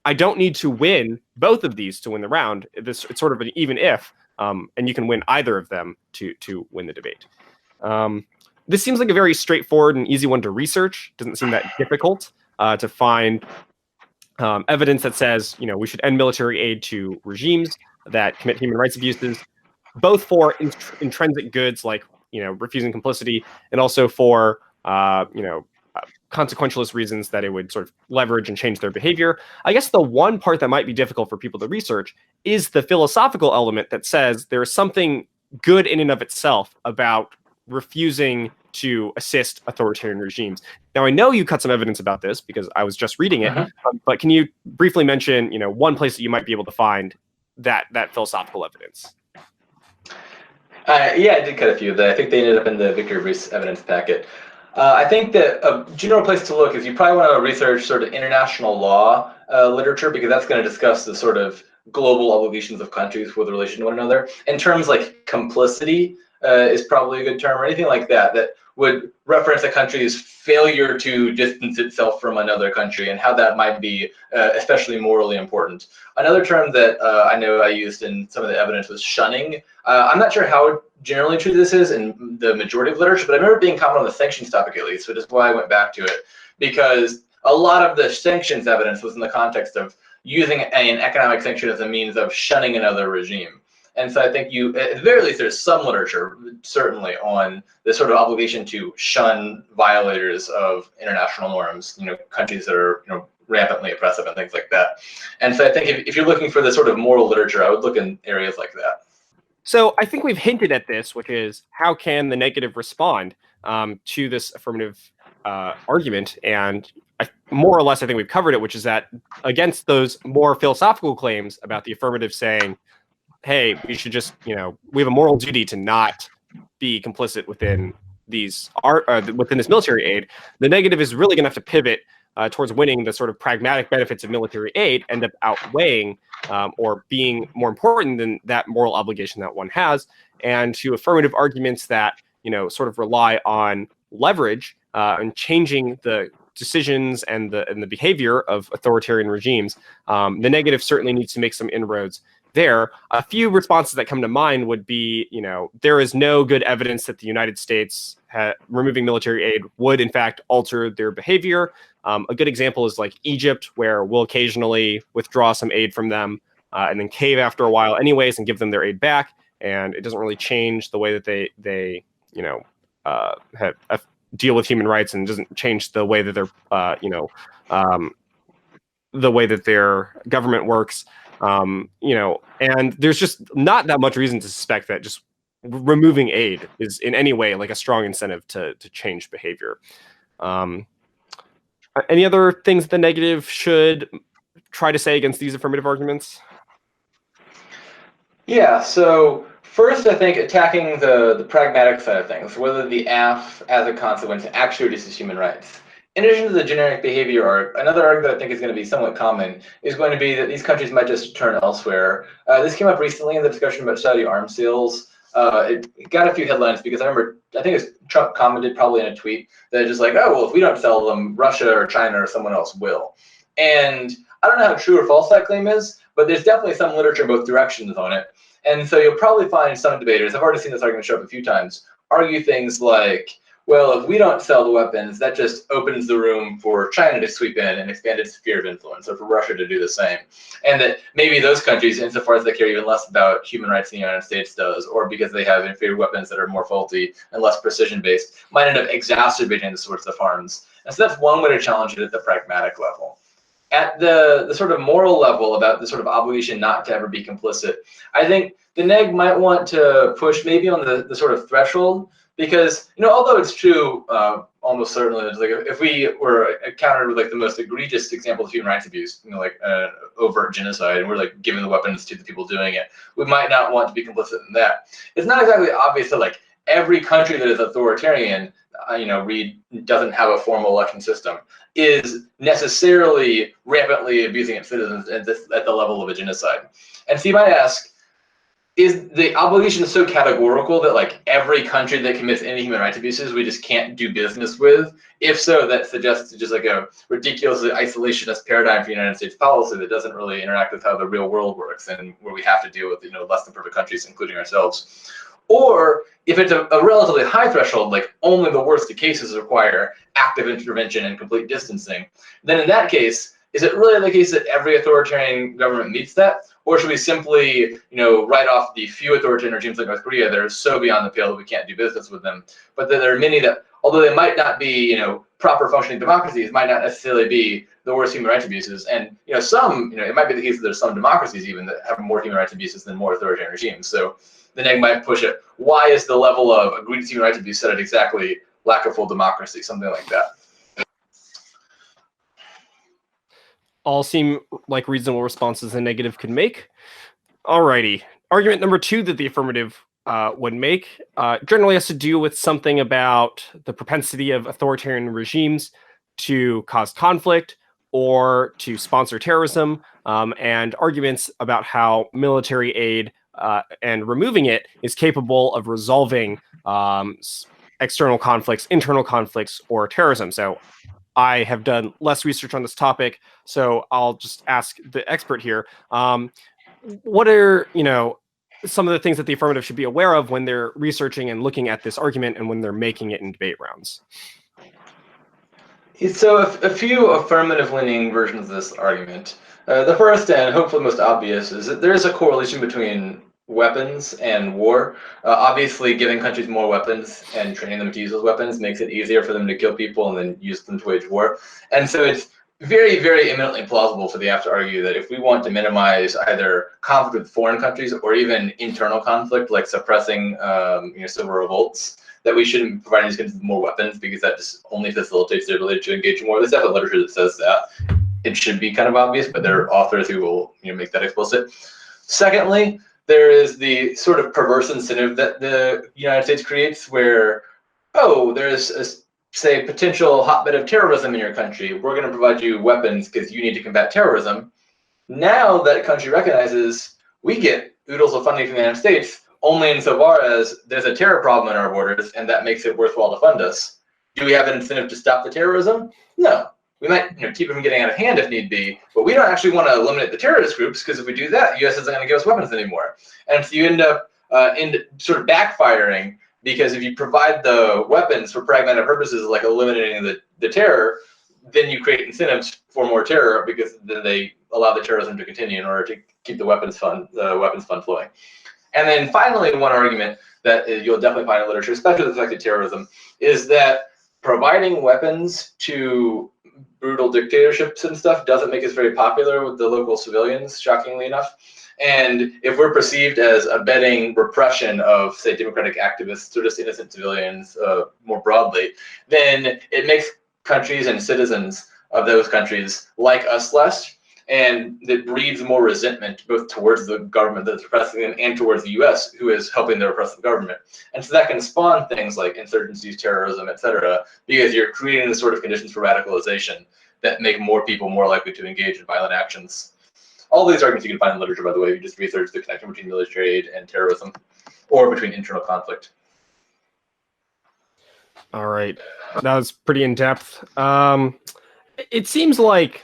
Speaker 1: I don't need to win both of these to win the round. It's sort of an even if, and you can win either of them to win the debate. This seems like a very straightforward and easy one to research. Doesn't seem that difficult to find evidence that says, you know, we should end military aid to regimes that commit human rights abuses, both for intrinsic goods like, you know, refusing complicity, and also for, consequentialist reasons that it would sort of leverage and change their behavior. I guess the one part that might be difficult for people to research is the philosophical element that says there is something good in and of itself about refusing to assist authoritarian regimes. Now, I know you cut some evidence about this because I was just reading it, but can you briefly mention, you know, one place that you might be able to find that philosophical evidence?
Speaker 2: Yeah, I did cut a few of that. I think they ended up in the Victor Reese evidence packet. I think that a general place to look is you probably want to research sort of international law literature, because that's going to discuss the sort of global obligations of countries with relation to one another. In terms like complicity is probably a good term, or anything like that, that would reference a country's failure to distance itself from another country and how that might be especially morally important. Another term that I know I used in some of the evidence was shunning. I'm not sure how generally true this is in the majority of literature, but I remember being common on the sanctions topic at least, which is why I went back to it, because a lot of the sanctions evidence was in the context of using an economic sanction as a means of shunning another regime. And so I think at the very least, there's some literature, certainly, on the sort of obligation to shun violators of international norms, you know, countries that are, you know, rampantly oppressive and things like that. And so I think if you're looking for the sort of moral literature, I would look in areas like that.
Speaker 1: So I think we've hinted at this, which is how can the negative respond to this affirmative argument? And more or less, I think we've covered it, which is that against those more philosophical claims about the affirmative saying, hey, we should just, you know, we have a moral duty to not be complicit within these within this military aid, the negative is really going to have to pivot towards winning, the sort of pragmatic benefits of military aid end up outweighing or being more important than that moral obligation that one has, and to affirmative arguments that sort of rely on leverage and changing the decisions and the behavior of authoritarian regimes. The negative certainly needs to make some inroads there. A few responses that come to mind would be, there is no good evidence that the United States removing military aid would in fact alter their behavior. A good example is like Egypt, where we'll occasionally withdraw some aid from them and then cave after a while anyways and give them their aid back. And it doesn't really change the way that they deal with human rights, and doesn't change the way that the way that their government works. And there's just not that much reason to suspect that just removing aid is in any way like a strong incentive to change behavior. Any other things the negative should try to say against these affirmative arguments?
Speaker 2: Yeah, so first, I think attacking the pragmatic side of things, whether the AF as a consequence actually reduces human rights. In addition to the generic behavior arc, another arc that I think is going to be somewhat common is going to be that these countries might just turn elsewhere. This came up recently in the discussion about Saudi arms sales. It got a few headlines because I think it was Trump commented probably in a tweet that just like, oh, well, if we don't sell them, Russia or China or someone else will. And I don't know how true or false that claim is, but there's definitely some literature in both directions on it. And so you'll probably find some debaters, I've already seen this argument show up a few times, argue things like, well, if we don't sell the weapons, that just opens the room for China to sweep in and expand its sphere of influence, or for Russia to do the same. And that maybe those countries, insofar as they care even less about human rights than the United States does, or because they have inferior weapons that are more faulty and less precision-based, might end up exacerbating the sorts of harms. And so that's one way to challenge it at the pragmatic level. At the sort of moral level, about the sort of obligation not to ever be complicit, I think the neg might want to push maybe on the sort of threshold, because although it's true almost certainly, like if we were encountered with like the most egregious example of human rights abuse, like overt genocide, and we're like giving the weapons to the people doing it, we might not want to be complicit in that. It's not exactly obvious that like every country that is authoritarian, Reed doesn't have a formal election system, is necessarily rampantly abusing its citizens at the level of a genocide. And so you might ask, is the obligation so categorical that like every country that commits any human rights abuses we just can't do business with? If so, that suggests just like a ridiculously isolationist paradigm for United States policy that doesn't really interact with how the real world works, and where we have to deal with less than perfect countries, including ourselves. Or if it's a relatively high threshold, like only the worst of cases require active intervention and complete distancing, then in that case, is it really the case that every authoritarian government meets that? Or should we simply, write off the few authoritarian regimes like North Korea that are so beyond the pale that we can't do business with them, but that there are many that, although they might not be, proper functioning democracies, might not necessarily be the worst human rights abuses. And, some, it might be the case that there's some democracies even that have more human rights abuses than more authoritarian regimes. So the neg might push it. Why is the level of egregious human rights abuse set at exactly lack of full democracy, something like that?
Speaker 1: All seem like reasonable responses a negative could make. Alrighty. Argument number 2 that the affirmative would make generally has to do with something about the propensity of authoritarian regimes to cause conflict or to sponsor terrorism, and arguments about how military aid and removing it is capable of resolving external conflicts, internal conflicts, or terrorism. So I have done less research on this topic, so I'll just ask the expert here. What are, some of the things that the affirmative should be aware of when they're researching and looking at this argument and when they're making it in debate rounds?
Speaker 2: So a few affirmative-leaning versions of this argument. The first and hopefully most obvious is that there is a correlation between weapons and war. Obviously, giving countries more weapons and training them to use those weapons makes it easier for them to kill people and then use them to wage war. And so it's very, very eminently plausible for the AF to argue that if we want to minimize either conflict with foreign countries or even internal conflict, like suppressing civil revolts, that we shouldn't be providing these countries with more weapons, because that just only facilitates their ability to engage in war. There's definitely literature that says that. It should be kind of obvious, but there are authors who will make that explicit. Secondly, there is the sort of perverse incentive that the United States creates where, oh, there's say, potential hotbed of terrorism in your country. We're going to provide you weapons because you need to combat terrorism. Now that country recognizes we get oodles of funding from the United States only insofar as there's a terror problem in our borders, and that makes it worthwhile to fund us. Do we have an incentive to stop the terrorism? No. We might keep it from getting out of hand if need be, but we don't actually want to eliminate the terrorist groups, because if we do that, the U.S. isn't going to give us weapons anymore. And so you end up sort of backfiring, because if you provide the weapons for pragmatic purposes like eliminating the terror, then you create incentives for more terror, because then they allow the terrorism to continue in order to keep the weapons fund flowing. And then finally, one argument that you'll definitely find in literature, especially with respect to terrorism, is that providing weapons to brutal dictatorships and stuff doesn't make us very popular with the local civilians, shockingly enough. And if we're perceived as abetting repression of, say, democratic activists or just innocent civilians more broadly, then it makes countries and citizens of those countries like us less, and it breeds more resentment both towards the government that's repressing them and towards the U.S., who is helping the repressive government. And so that can spawn things like insurgencies, terrorism, etc., because you're creating the sort of conditions for radicalization that make more people more likely to engage in violent actions. All these arguments you can find in literature, by the way, if you just research the connection between military aid and terrorism, or between internal conflict.
Speaker 1: All right, that was pretty in depth. It seems like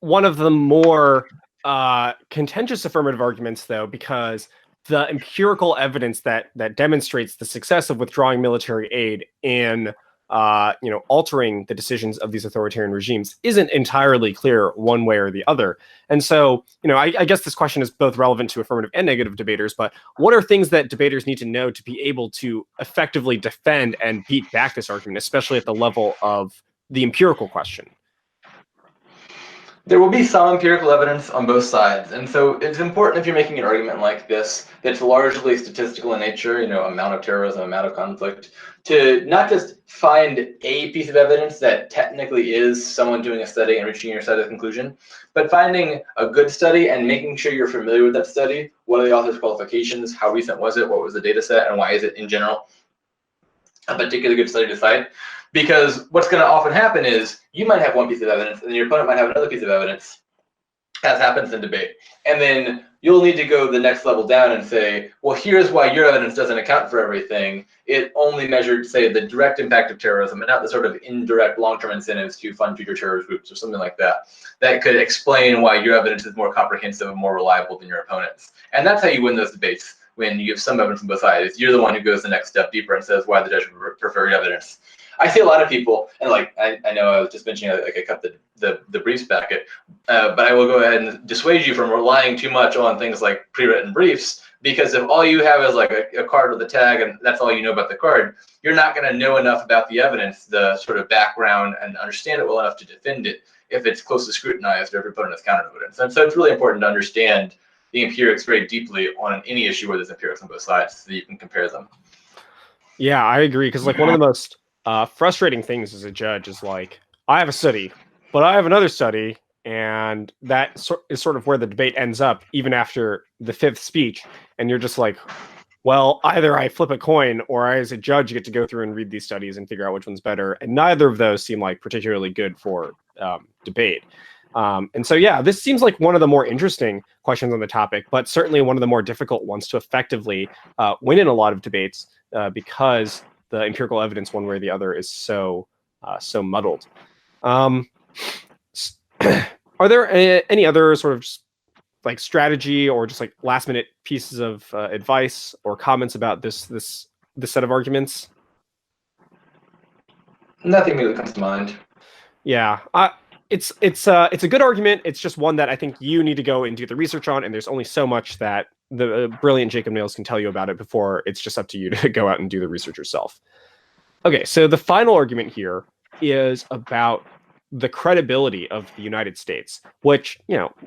Speaker 1: one of the more contentious affirmative arguments, though, because the empirical evidence that demonstrates the success of withdrawing military aid in altering the decisions of these authoritarian regimes isn't entirely clear one way or the other. And so, I guess this question is both relevant to affirmative and negative debaters, but what are things that debaters need to know to be able to effectively defend and beat back this argument, especially at the level of the empirical question?
Speaker 2: There will be some empirical evidence on both sides, and so it's important if you're making an argument like this that's largely statistical in nature, amount of terrorism, amount of conflict, to not just find a piece of evidence that technically is someone doing a study and reaching your side of the conclusion, but finding a good study and making sure you're familiar with that study. What are the author's qualifications? How recent was it? What was the data set? And why is it, in general, a particularly good study to cite? Because what's going to often happen is you might have one piece of evidence and your opponent might have another piece of evidence, as happens in debate. And then you'll need to go the next level down and say, well, here's why your evidence doesn't account for everything. It only measured, say, the direct impact of terrorism and not the sort of indirect long-term incentives to fund future terrorist groups or something like that. That could explain why your evidence is more comprehensive and more reliable than your opponent's. And that's how you win those debates, when you have some evidence from both sides. You're the one who goes the next step deeper and says why the judge would prefer your evidence. I see a lot of people, and I know I was just mentioning I cut the briefs packet, but I will go ahead and dissuade you from relying too much on things like pre-written briefs, because if all you have is like a card with a tag and that's all you know about the card, you're not going to know enough about the evidence, the sort of background, and understand it well enough to defend it if it's closely scrutinized or if your opponent has counter evidence. And so it's really important to understand the empirics very deeply on any issue where there's empirics on both sides, so that you can compare them.
Speaker 1: Yeah, I agree, because one of the most frustrating things as a judge is I have a study, but I have another study, and that is sort of where the debate ends up, even after the fifth speech. And you're just like, well, either I flip a coin or I, as a judge, get to go through and read these studies and figure out which one's better. And neither of those seem like particularly good for debate. And so, yeah, this seems like one of the more interesting questions on the topic, but certainly one of the more difficult ones to effectively win in a lot of debates because the empirical evidence one way or the other is so muddled. Are there any other sort of strategy or just last minute pieces of advice or comments about this set of arguments?
Speaker 2: Nothing really comes to mind.
Speaker 1: Yeah, it's a good argument. It's just one that I think you need to go and do the research on, and there's only so much that the brilliant Jacob Nails can tell you about it before it's just up to you to go out and do the research yourself. Okay, so the final argument here is about the credibility of the United States, which,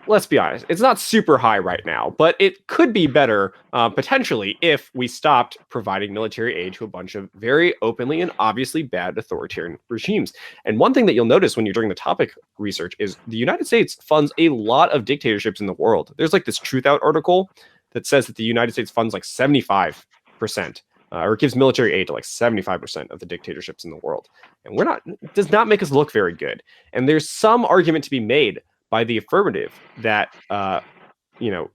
Speaker 1: let's be honest, it's not super high right now, but it could be better potentially if we stopped providing military aid to a bunch of very openly and obviously bad authoritarian regimes. And one thing that you'll notice when you're doing the topic research is the United States funds a lot of dictatorships in the world. There's this Truth Out article that says that the United States funds 75% or it gives military aid to like 75% of the dictatorships in the world. And it does not make us look very good. And there's some argument to be made by the affirmative that,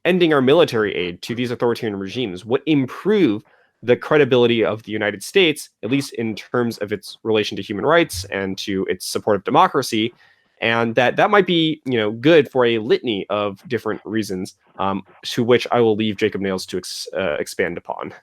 Speaker 1: ending our military aid to these authoritarian regimes would improve the credibility of the United States, at least in terms of its relation to human rights and to its support of democracy, and that might be good for a litany of different reasons, to which I will leave Jacob Nails to expand upon.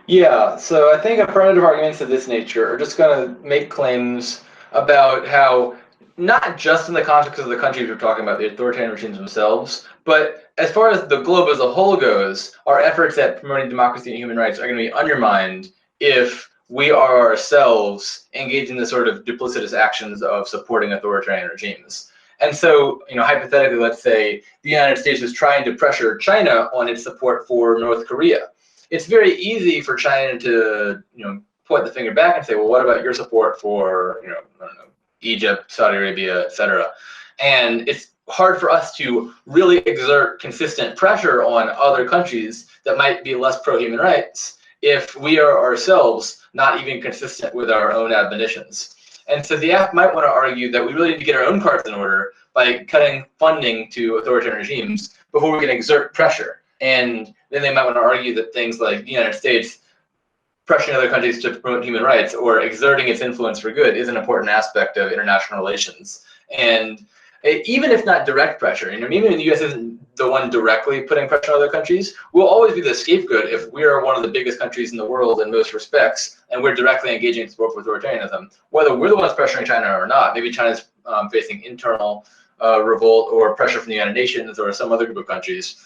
Speaker 2: Yeah, so I think affirmative arguments of this nature are just going to make claims about how, not just in the context of the countries we're talking about, the authoritarian regimes themselves, but as far as the globe as a whole goes, our efforts at promoting democracy and human rights are going to be undermined if we are ourselves engaged in the sort of duplicitous actions of supporting authoritarian regimes. And so, hypothetically, let's say the United States was trying to pressure China on its support for North Korea. It's very easy for China to, point the finger back and say, well, what about your support for, I don't know, Egypt, Saudi Arabia, etc. And it's hard for us to really exert consistent pressure on other countries that might be less pro-human rights if we are ourselves not even consistent with our own admonitions. And so the app might want to argue that we really need to get our own cards in order by cutting funding to authoritarian regimes before we can exert pressure. And then they might want to argue that things like the United States pressuring other countries to promote human rights or exerting its influence for good is an important aspect of international relations. And even if not direct pressure, even when the U.S. isn't the one directly putting pressure on other countries, we'll always be the scapegoat if we are one of the biggest countries in the world in most respects, and we're directly engaging in support for authoritarianism. Whether we're the ones pressuring China or not, maybe China's facing internal revolt or pressure from the United Nations or some other group of countries.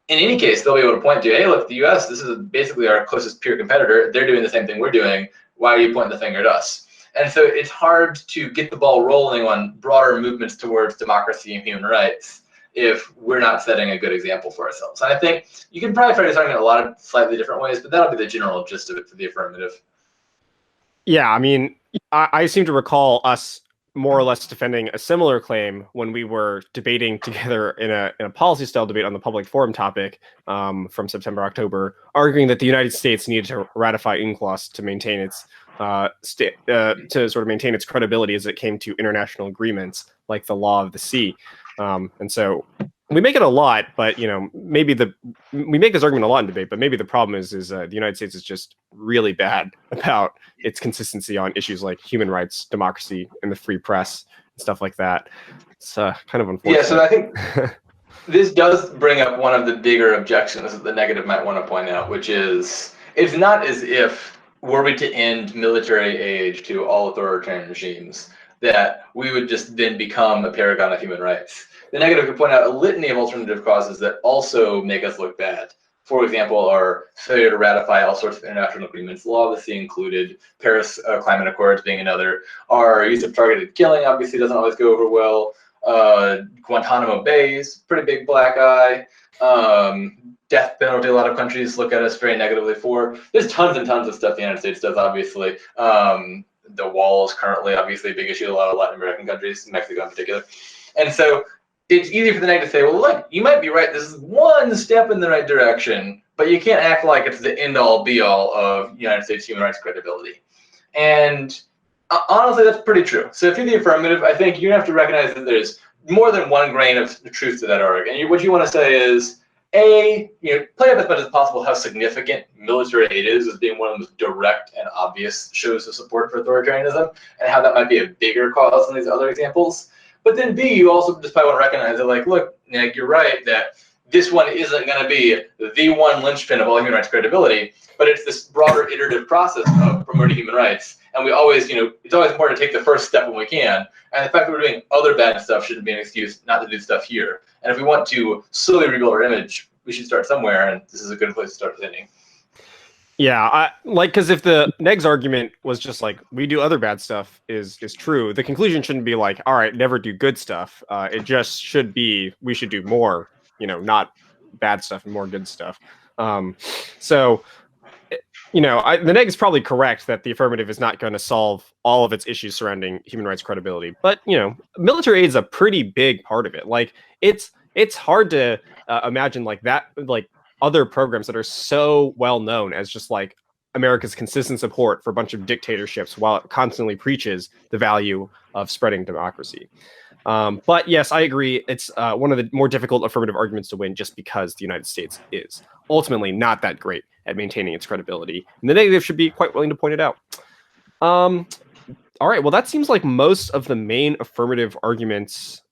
Speaker 2: In any case, they'll be able to point to, hey, look, the U.S., this is basically our closest peer competitor. They're doing the same thing we're doing. Why are you pointing the finger at us? And so it's hard to get the ball rolling on broader movements towards democracy and human rights if we're not setting a good example for ourselves. And I think you can probably frame this argument in a lot of slightly different ways, but that'll be the general gist of it for the affirmative.
Speaker 1: Yeah, I mean, I seem to recall us more or less defending a similar claim when we were debating together in a policy-style debate on the public forum topic from September, October, arguing that the United States needed to ratify UNCLOS to maintain its to sort of maintain its credibility as it came to international agreements like the law of the sea. And so we make it a lot, but maybe we make this argument a lot in debate, but maybe the problem is the United States is just really bad about its consistency on issues like human rights, democracy, and the free press and stuff like that. It's kind of unfortunate.
Speaker 2: Yeah, so I think this does bring up one of the bigger objections that the negative might want to point out, which is it's not as if were we to end military aid to all authoritarian regimes that we would just then become a paragon of human rights. The negative could point out a litany of alternative causes that also make us look bad. For example, our failure to ratify all sorts of international agreements, law of the sea included, Paris Climate Accords being another. Our use of targeted killing obviously doesn't always go over well. Guantanamo Bay is pretty big black eye. Death penalty, a lot of countries look at us very negatively for. There's tons and tons of stuff the United States does, obviously. The wall is currently obviously a big issue in a lot of Latin American countries, Mexico in particular. And so it's easy for the negative to say, well, look, you might be right. This is one step in the right direction, but you can't act like it's the end-all, be-all of United States human rights credibility. And honestly, that's pretty true. So if you're the affirmative, I think you have to recognize that there's more than one grain of truth to that argument. And what you want to say is, play up as much as possible how significant military aid is as being one of the most direct and obvious shows of support for authoritarianism, and how that might be a bigger cause than these other examples. But then B, you also just probably want to recognize that, like, look, Nick, you're right that this one isn't going to be the one linchpin of all human rights credibility, but it's this broader iterative process of promoting human rights. And we always, it's always important to take the first step when we can. And the fact that we're doing other bad stuff shouldn't be an excuse not to do stuff here. And if we want to slowly rebuild our image, we should start somewhere, and this is a good place to start thinking.
Speaker 1: Yeah, because if the Neg's argument was just like, we do other bad stuff is true, the conclusion shouldn't be like, all right, never do good stuff. It just should be, we should do more, not bad stuff and more good stuff. So, the Neg is probably correct that the affirmative is not going to solve all of its issues surrounding human rights credibility. But, military aid is a pretty big part of it. Like, it's hard to imagine like that, like other programs that are so well known as just like America's consistent support for a bunch of dictatorships while it constantly preaches the value of spreading democracy. But yes, I agree. It's one of the more difficult affirmative arguments to win just because the United States is ultimately not that great at maintaining its credibility. And the negative should be quite willing to point it out. All right, well, that seems like most of the main affirmative arguments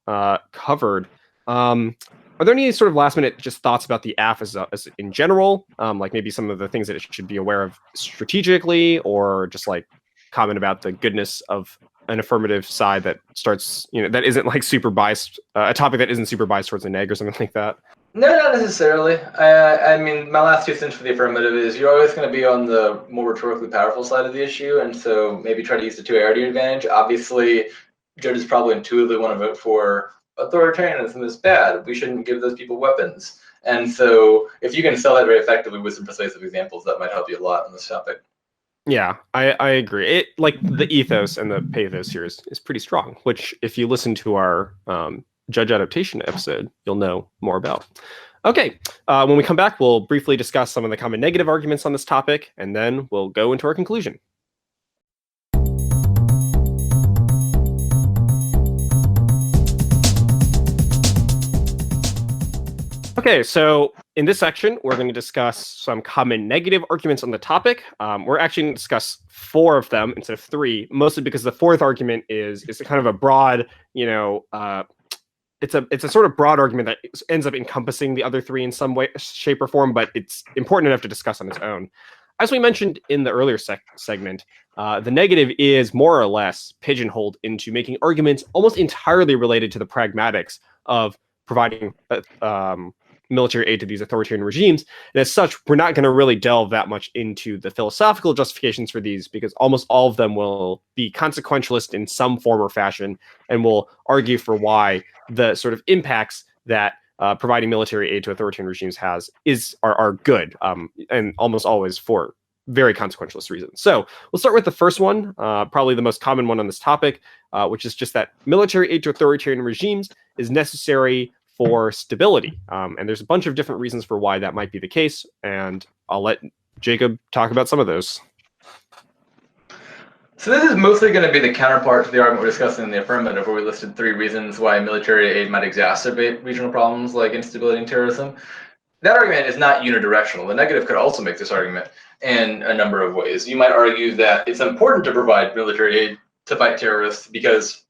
Speaker 1: covered. Are there any sort of last minute just thoughts about the AF as in general? Like maybe some of the things that it should be aware of strategically, or just like comment about the goodness of an affirmative side that starts, that isn't like super biased, a topic that isn't super biased towards the neg or something like that?
Speaker 2: No, not necessarily. I mean, my last 2 cents for the affirmative is you're always going to be on the more rhetorically powerful side of the issue, and so maybe try to use the two-arity advantage. Obviously, judges probably intuitively want to vote for authoritarianism is bad. We shouldn't give those people weapons. And so if you can sell that very effectively with some persuasive examples, that might help you a lot on this topic.
Speaker 1: Yeah, I agree. It like the ethos and the pathos here is pretty strong, which if you listen to our judge adaptation episode, you'll know more about. Okay, when we come back, we'll briefly discuss some of the common negative arguments on this topic, and then we'll go into our conclusion. Okay, so in this section, we're going to discuss some common negative arguments on the topic. We're actually going to discuss 4 of them instead of 3, mostly because the 4th argument is kind of a broad, it's a sort of broad argument that ends up encompassing the other 3 in some way, shape, or form, but it's important enough to discuss on its own. As we mentioned in the earlier segment, the negative is more or less pigeonholed into making arguments almost entirely related to the pragmatics of providing military aid to these authoritarian regimes. And as such, we're not going to really delve that much into the philosophical justifications for these, because almost all of them will be consequentialist in some form or fashion and will argue for why the sort of impacts that providing military aid to authoritarian regimes are good, and almost always for very consequentialist reasons. So we'll start with the first one, probably the most common one on this topic, which is just that military aid to authoritarian regimes is necessary for stability. And there's a bunch of different reasons for why that might be the case, and I'll let Jacob talk about some of those.
Speaker 2: So this is mostly going to be the counterpart to the argument we're discussing in the affirmative, where we listed 3 reasons why military aid might exacerbate regional problems like instability and terrorism. That argument is not unidirectional. The negative could also make this argument in a number of ways. You might argue that it's important to provide military aid to fight terrorists because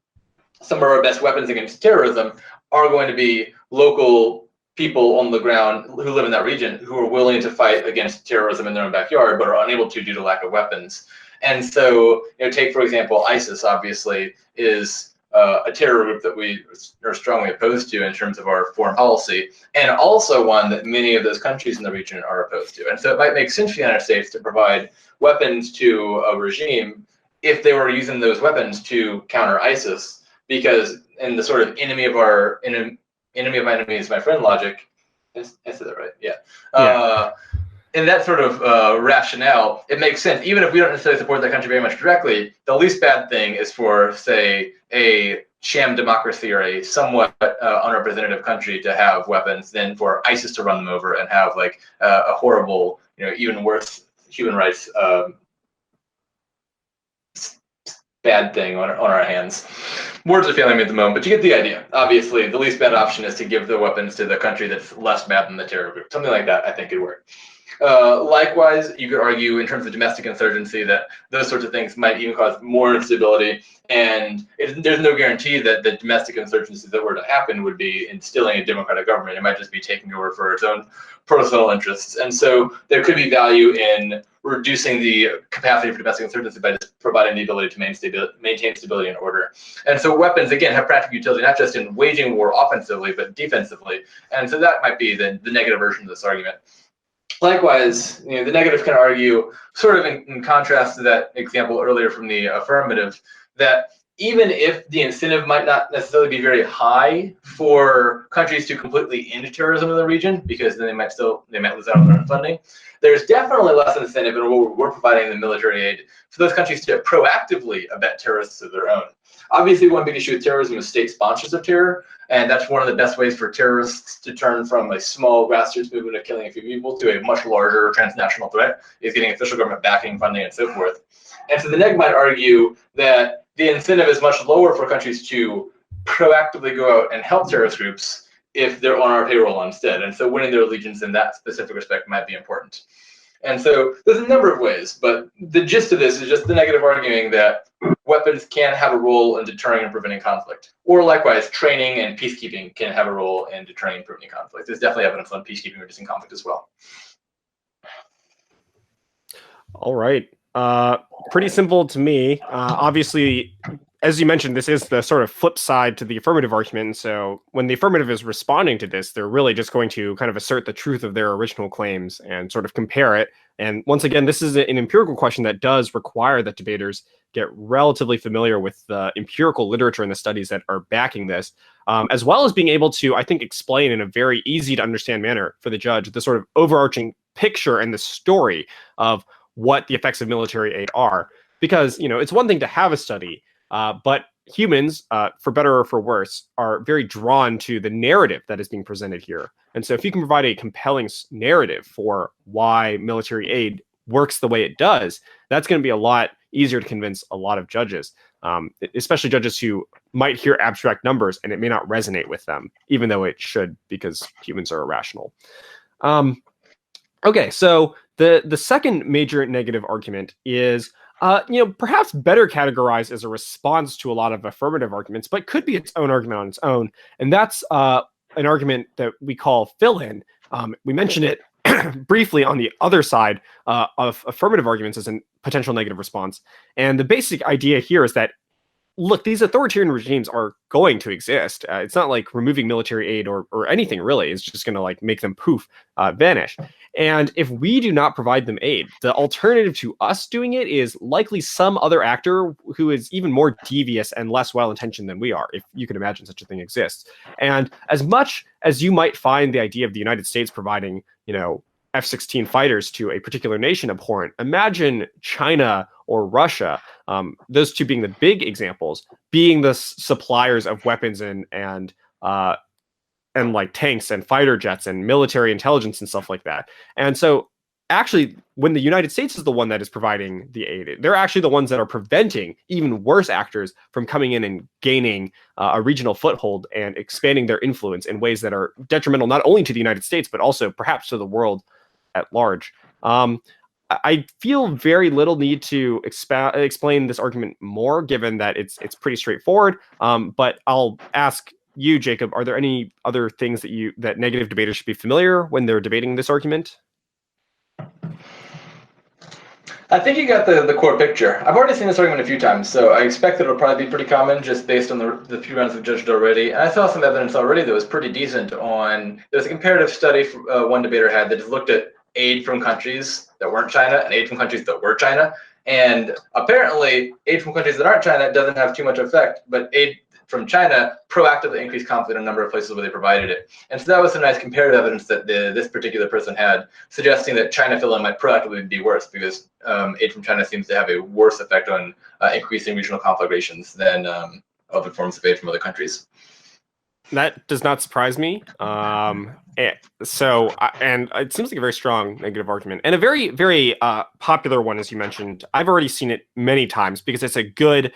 Speaker 2: some of our best weapons against terrorism are going to be local people on the ground who live in that region who are willing to fight against terrorism in their own backyard but are unable to due to lack of weapons. And so, take, for example, ISIS obviously is a terror group that we are strongly opposed to in terms of our foreign policy, and also one that many of those countries in the region are opposed to. And so it might make sense for the United States to provide weapons to a regime if they were using those weapons to counter ISIS, because in the sort of enemy of my enemy is my friend logic, I said that right? Yeah. In that sort of rationale, it makes sense. Even if we don't necessarily support that country very much directly, the least bad thing is for, say, a sham democracy or a somewhat unrepresentative country to have weapons than for ISIS to run them over and have like a horrible, even worse human rights bad thing on our hands. Words are failing me at the moment, but you get the idea. Obviously, the least bad option is to give the weapons to the country that's less bad than the terror group. Something like that, I think, could work. Likewise, you could argue in terms of domestic insurgency that those sorts of things might even cause more instability, and there's no guarantee that the domestic insurgencies that were to happen would be instilling a democratic government. It might just be taking over for its own personal interests. And so there could be value in reducing the capacity for domestic insurgency by just providing the ability to maintain stability and order. And so weapons, again, have practical utility, not just in waging war offensively, but defensively. And so that might be the negative version of this argument. Likewise, the negative can argue, sort of in contrast to that example earlier from the affirmative, that even if the incentive might not necessarily be very high for countries to completely end terrorism in the region, because then they might lose out on their own funding, there's definitely less incentive in what we're providing the military aid for those countries to proactively abet terrorists of their own. Obviously, one big issue with terrorism is state sponsors of terror, and that's one of the best ways for terrorists to turn from a small grassroots movement of killing a few people to a much larger transnational threat, is getting official government backing, funding, and so forth. And so the neg might argue that the incentive is much lower for countries to proactively go out and help terrorist groups if they're on our payroll instead. And so winning their allegiance in that specific respect might be important. And so there's a number of ways, but the gist of this is just the negative arguing that weapons can have a role in deterring and preventing conflict. Or likewise, training and peacekeeping can have a role in deterring and preventing conflict. There's definitely evidence on peacekeeping reducing conflict as well.
Speaker 1: All right. Pretty simple to me. Obviously, as you mentioned, this is the sort of flip side to the affirmative argument. So when the affirmative is responding to this, they're really just going to kind of assert the truth of their original claims and sort of compare it. And once again, this is an empirical question that does require that debaters get relatively familiar with the empirical literature and the studies that are backing this, as well as being able to, I think, explain in a very easy to understand manner for the judge the sort of overarching picture and the story of what the effects of military aid are. Because, you know, it's one thing to have a study, but humans, for better or for worse, are very drawn to the narrative that is being presented here. And so if you can provide a compelling narrative for why military aid works the way it does, that's going to be a lot easier to convince a lot of judges, especially judges who might hear abstract numbers and it may not resonate with them, even though it should, because humans are irrational. Okay, so the second major negative argument is, perhaps better categorized as a response to a lot of affirmative arguments, but could be its own argument on its own. And that's an argument that we call fill-in. We mentioned it briefly on the other side of affirmative arguments as a potential negative response. And the basic idea here is that, look, these authoritarian regimes are going to exist. It's not like removing military aid or anything really is just going to like make them poof, vanish. And if we do not provide them aid, the alternative to us doing it is likely some other actor who is even more devious and less well-intentioned than we are, if you can imagine such a thing exists. And as much as you might find the idea of the United States providing, F-16 fighters to a particular nation abhorrent, imagine China or Russia, those two being the big examples, being the suppliers of weapons and like tanks and fighter jets and military intelligence and stuff like that. And so actually, when the United States is the one that is providing the aid, they're actually the ones that are preventing even worse actors from coming in and gaining a regional foothold and expanding their influence in ways that are detrimental not only to the United States, but also perhaps to the world at large. I feel very little need to explain this argument more, given that it's pretty straightforward. But I'll ask you, Jacob, are there any other things that negative debaters should be familiar when they're debating this argument?
Speaker 2: I think you got the core picture. I've already seen this argument a few times, so I expect that it'll probably be pretty common just based on the few rounds we've judged already. And I saw some evidence already that was pretty decent on, there's a comparative study one debater had that just looked at aid from countries that weren't China and aid from countries that were China. And apparently, aid from countries that aren't China doesn't have too much effect, but aid from China proactively increased conflict in a number of places where they provided it. And so that was some nice comparative evidence that this particular person had, suggesting that China fill-in might proactively be worse, because aid from China seems to have a worse effect on increasing regional conflagrations than other forms of aid from other countries.
Speaker 1: That does not surprise me. And it seems like a very strong negative argument, and a very, very popular one, as you mentioned. I've already seen it many times because it's a good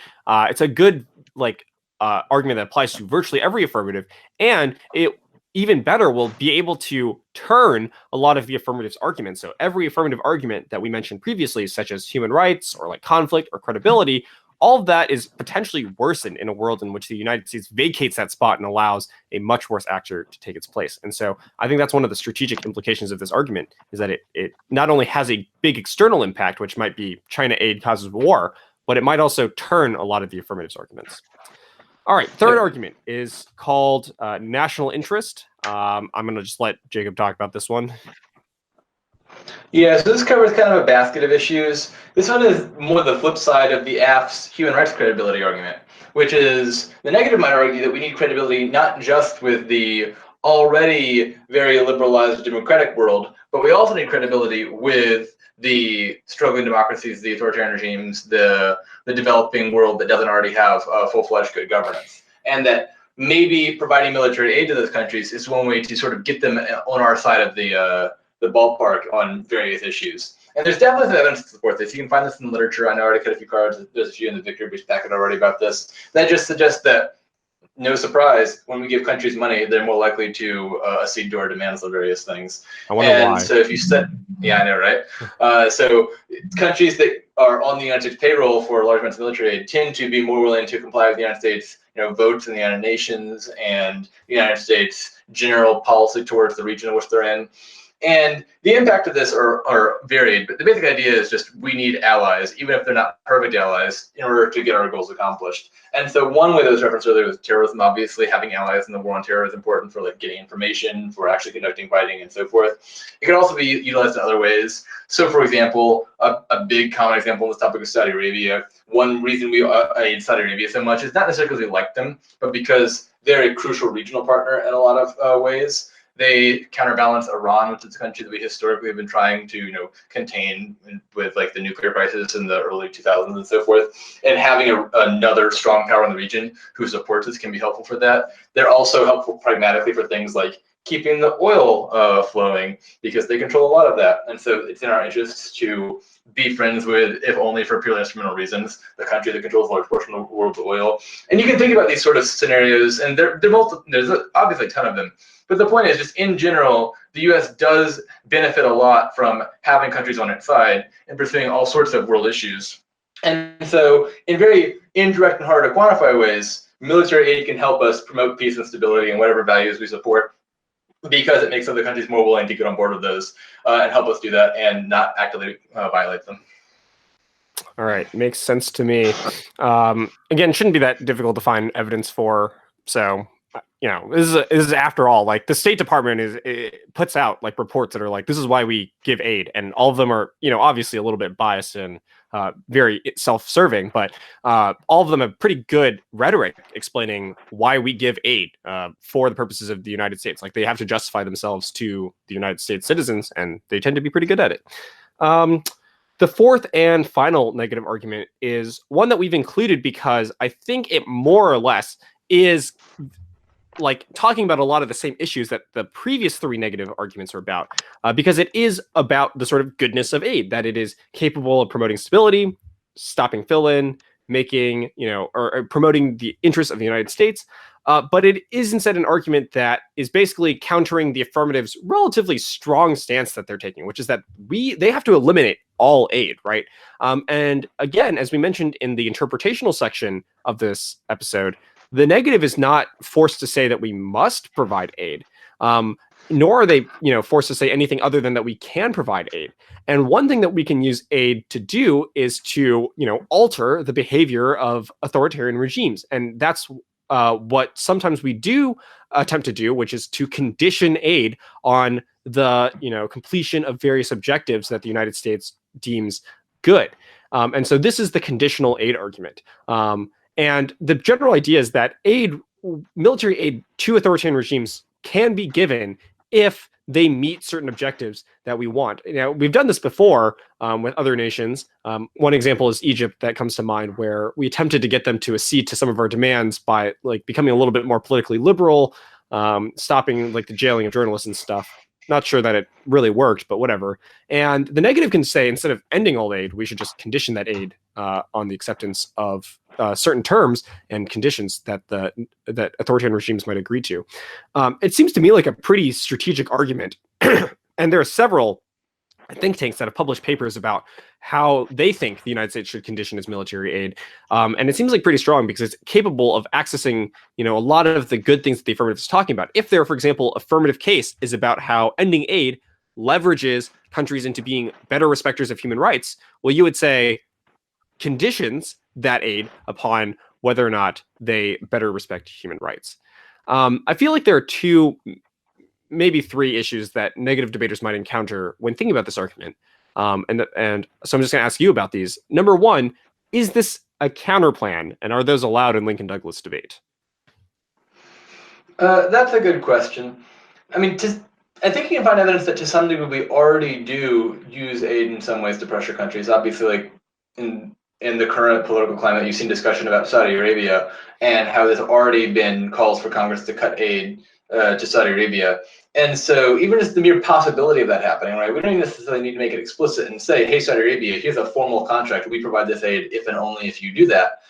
Speaker 1: argument that applies to virtually every affirmative, and it even better will be able to turn a lot of the affirmative's arguments. So every affirmative argument that we mentioned previously, such as human rights or like conflict or credibility, all of that is potentially worsened in a world in which the United States vacates that spot and allows a much worse actor to take its place. And so I think that's one of the strategic implications of this argument, is that it not only has a big external impact, which might be China aid causes war, but it might also turn a lot of the affirmative's arguments. All right, third argument is called national interest. I'm going to just let Jacob talk about this one.
Speaker 2: Yeah, so this covers kind of a basket of issues. This one is more the flip side of the AF's human rights credibility argument, which is the negative might argue that we need credibility not just with the already very liberalized democratic world, but we also need credibility with the struggling democracies, the authoritarian regimes, the developing world that doesn't already have full-fledged good governance. And that maybe providing military aid to those countries is one way to sort of get them on our side of the ballpark on various issues. And there's definitely some evidence to support this. You can find this in the literature. I know I already cut a few cards. There's a few in the Victory Breach packet already about this. That just suggests that, no surprise, when we give countries money, they're more likely to accede to our demands on various things.
Speaker 1: I wonder why.
Speaker 2: So if you set, yeah, I know, right? So countries that are on the United States payroll for large amounts of military aid tend to be more willing to comply with the United States, votes in the United Nations and the United States general policy towards the region in which they're in. And the impact of this are varied, but the basic idea is just we need allies, even if they're not perfect allies, in order to get our goals accomplished. And so one way that was referenced earlier was terrorism. Obviously, having allies in the war on terror is important for getting information, for actually conducting fighting, and so forth. It can also be utilized in other ways. So, for example, a big common example on this topic is Saudi Arabia. One reason we aid Saudi Arabia so much is not necessarily because we like them, but because they're a crucial regional partner in a lot of ways. They counterbalance Iran, which is a country that we historically have been trying to, contain with the nuclear crisis in the early 2000s and so forth. And having another strong power in the region who supports us can be helpful for that. They're also helpful pragmatically for things like keeping the oil flowing, because they control a lot of that. And so it's in our interests to be friends with, if only for purely instrumental reasons, the country that controls a large portion of the world's oil. And you can think about these sort of scenarios, and there's obviously a ton of them. But the point is, just in general, the U.S. does benefit a lot from having countries on its side and pursuing all sorts of world issues. And so in very indirect and hard to quantify ways, military aid can help us promote peace and stability and whatever values we support, because it makes other countries more willing to get on board with those and help us do that and not actively violate them.
Speaker 1: All right, makes sense to me. Again, shouldn't be that difficult to find evidence for. So, this is after all, the State Department puts out reports that are this is why we give aid, and all of them are obviously a little bit biased and very self-serving, but all of them have pretty good rhetoric explaining why we give aid for the purposes of the United States. They have to justify themselves to the United States citizens, and they tend to be pretty good at it. The fourth and final negative argument is one that we've included because I think it more or less is talking about a lot of the same issues that the previous three negative arguments are about, because it is about the sort of goodness of aid, that it is capable of promoting stability, stopping fill-in, making, or promoting the interests of the United States. But it is instead an argument that is basically countering the affirmative's relatively strong stance that they're taking, which is that they have to eliminate all aid, right? And again, as we mentioned in the interpretational section of this episode, the negative is not forced to say that we must provide aid, nor are they, forced to say anything other than that we can provide aid. And one thing that we can use aid to do is to, alter the behavior of authoritarian regimes. And that's what sometimes we do attempt to do, which is to condition aid on the, completion of various objectives that the United States deems good. And so this is the conditional aid argument. And the general idea is that military aid to authoritarian regimes can be given if they meet certain objectives that we want. We've done this before with other nations. One example is Egypt that comes to mind, where we attempted to get them to accede to some of our demands by becoming a little bit more politically liberal, stopping the jailing of journalists and stuff. Not sure that it really worked, but whatever. And the negative can say, instead of ending all aid, we should just condition that aid on the acceptance of certain terms and conditions that that authoritarian regimes might agree to. It seems to me like a pretty strategic argument. And there are several think tanks that have published papers about how they think the United States should condition its military aid. And it seems pretty strong because it's capable of accessing, a lot of the good things that the affirmative is talking about. If there, for example, affirmative case is about how ending aid leverages countries into being better respecters of human rights, well, you would say conditions that aid upon whether or not they better respect human rights. I feel like there are two, maybe three issues that negative debaters might encounter when thinking about this argument. And so I'm just going to ask you about these. Number one, is this a counterplan, and are those allowed in Lincoln Douglas debate?
Speaker 2: That's a good question. I mean, I think you can find evidence that to some degree we already do use aid in some ways to pressure countries. Obviously, like in the current political climate, you've seen discussion about Saudi Arabia and how there's already been calls for Congress to cut aid to Saudi Arabia. And so even just the mere possibility of that happening, right? We don't necessarily need to make it explicit and say, hey, Saudi Arabia, here's a formal contract. We provide this aid if and only if you do that.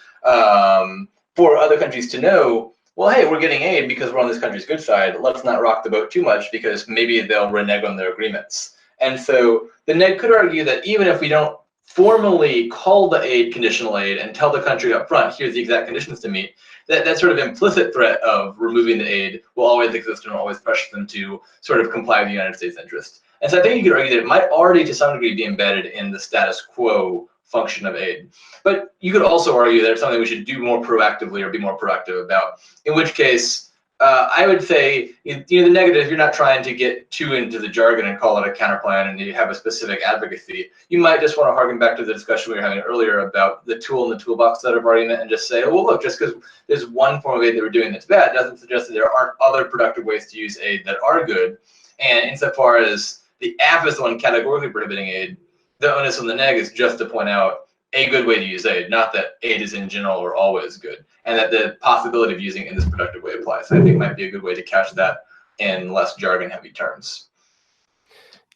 Speaker 2: For other countries to know, well, hey, we're getting aid because we're on this country's good side. Let's not rock the boat too much because maybe they'll renege on their agreements. And so the Ned could argue that even if we don't formally call the aid conditional aid and tell the country up front, here's the exact conditions to meet, that sort of implicit threat of removing the aid will always exist and will always pressure them to sort of comply with the United States interest. And so I think you could argue that it might already to some degree be embedded in the status quo function of aid. But you could also argue that it's something we should do more proactively or be more proactive about, in which case I would say, the negative, you're not trying to get too into the jargon and call it a counterplan and you have a specific advocacy. You might just want to harken back to the discussion we were having earlier about the tool in the toolbox set of argument and just say, oh, well, look, just because there's one form of aid that we're doing that's bad doesn't suggest that there aren't other productive ways to use aid that are good. And insofar as the app is the one categorically prohibiting aid, the onus on the neg is just to point out a good way to use aid, not that aid is in general or always good, and that the possibility of using it in this productive way applies. I think might be a good way to couch that in less jargon-heavy terms.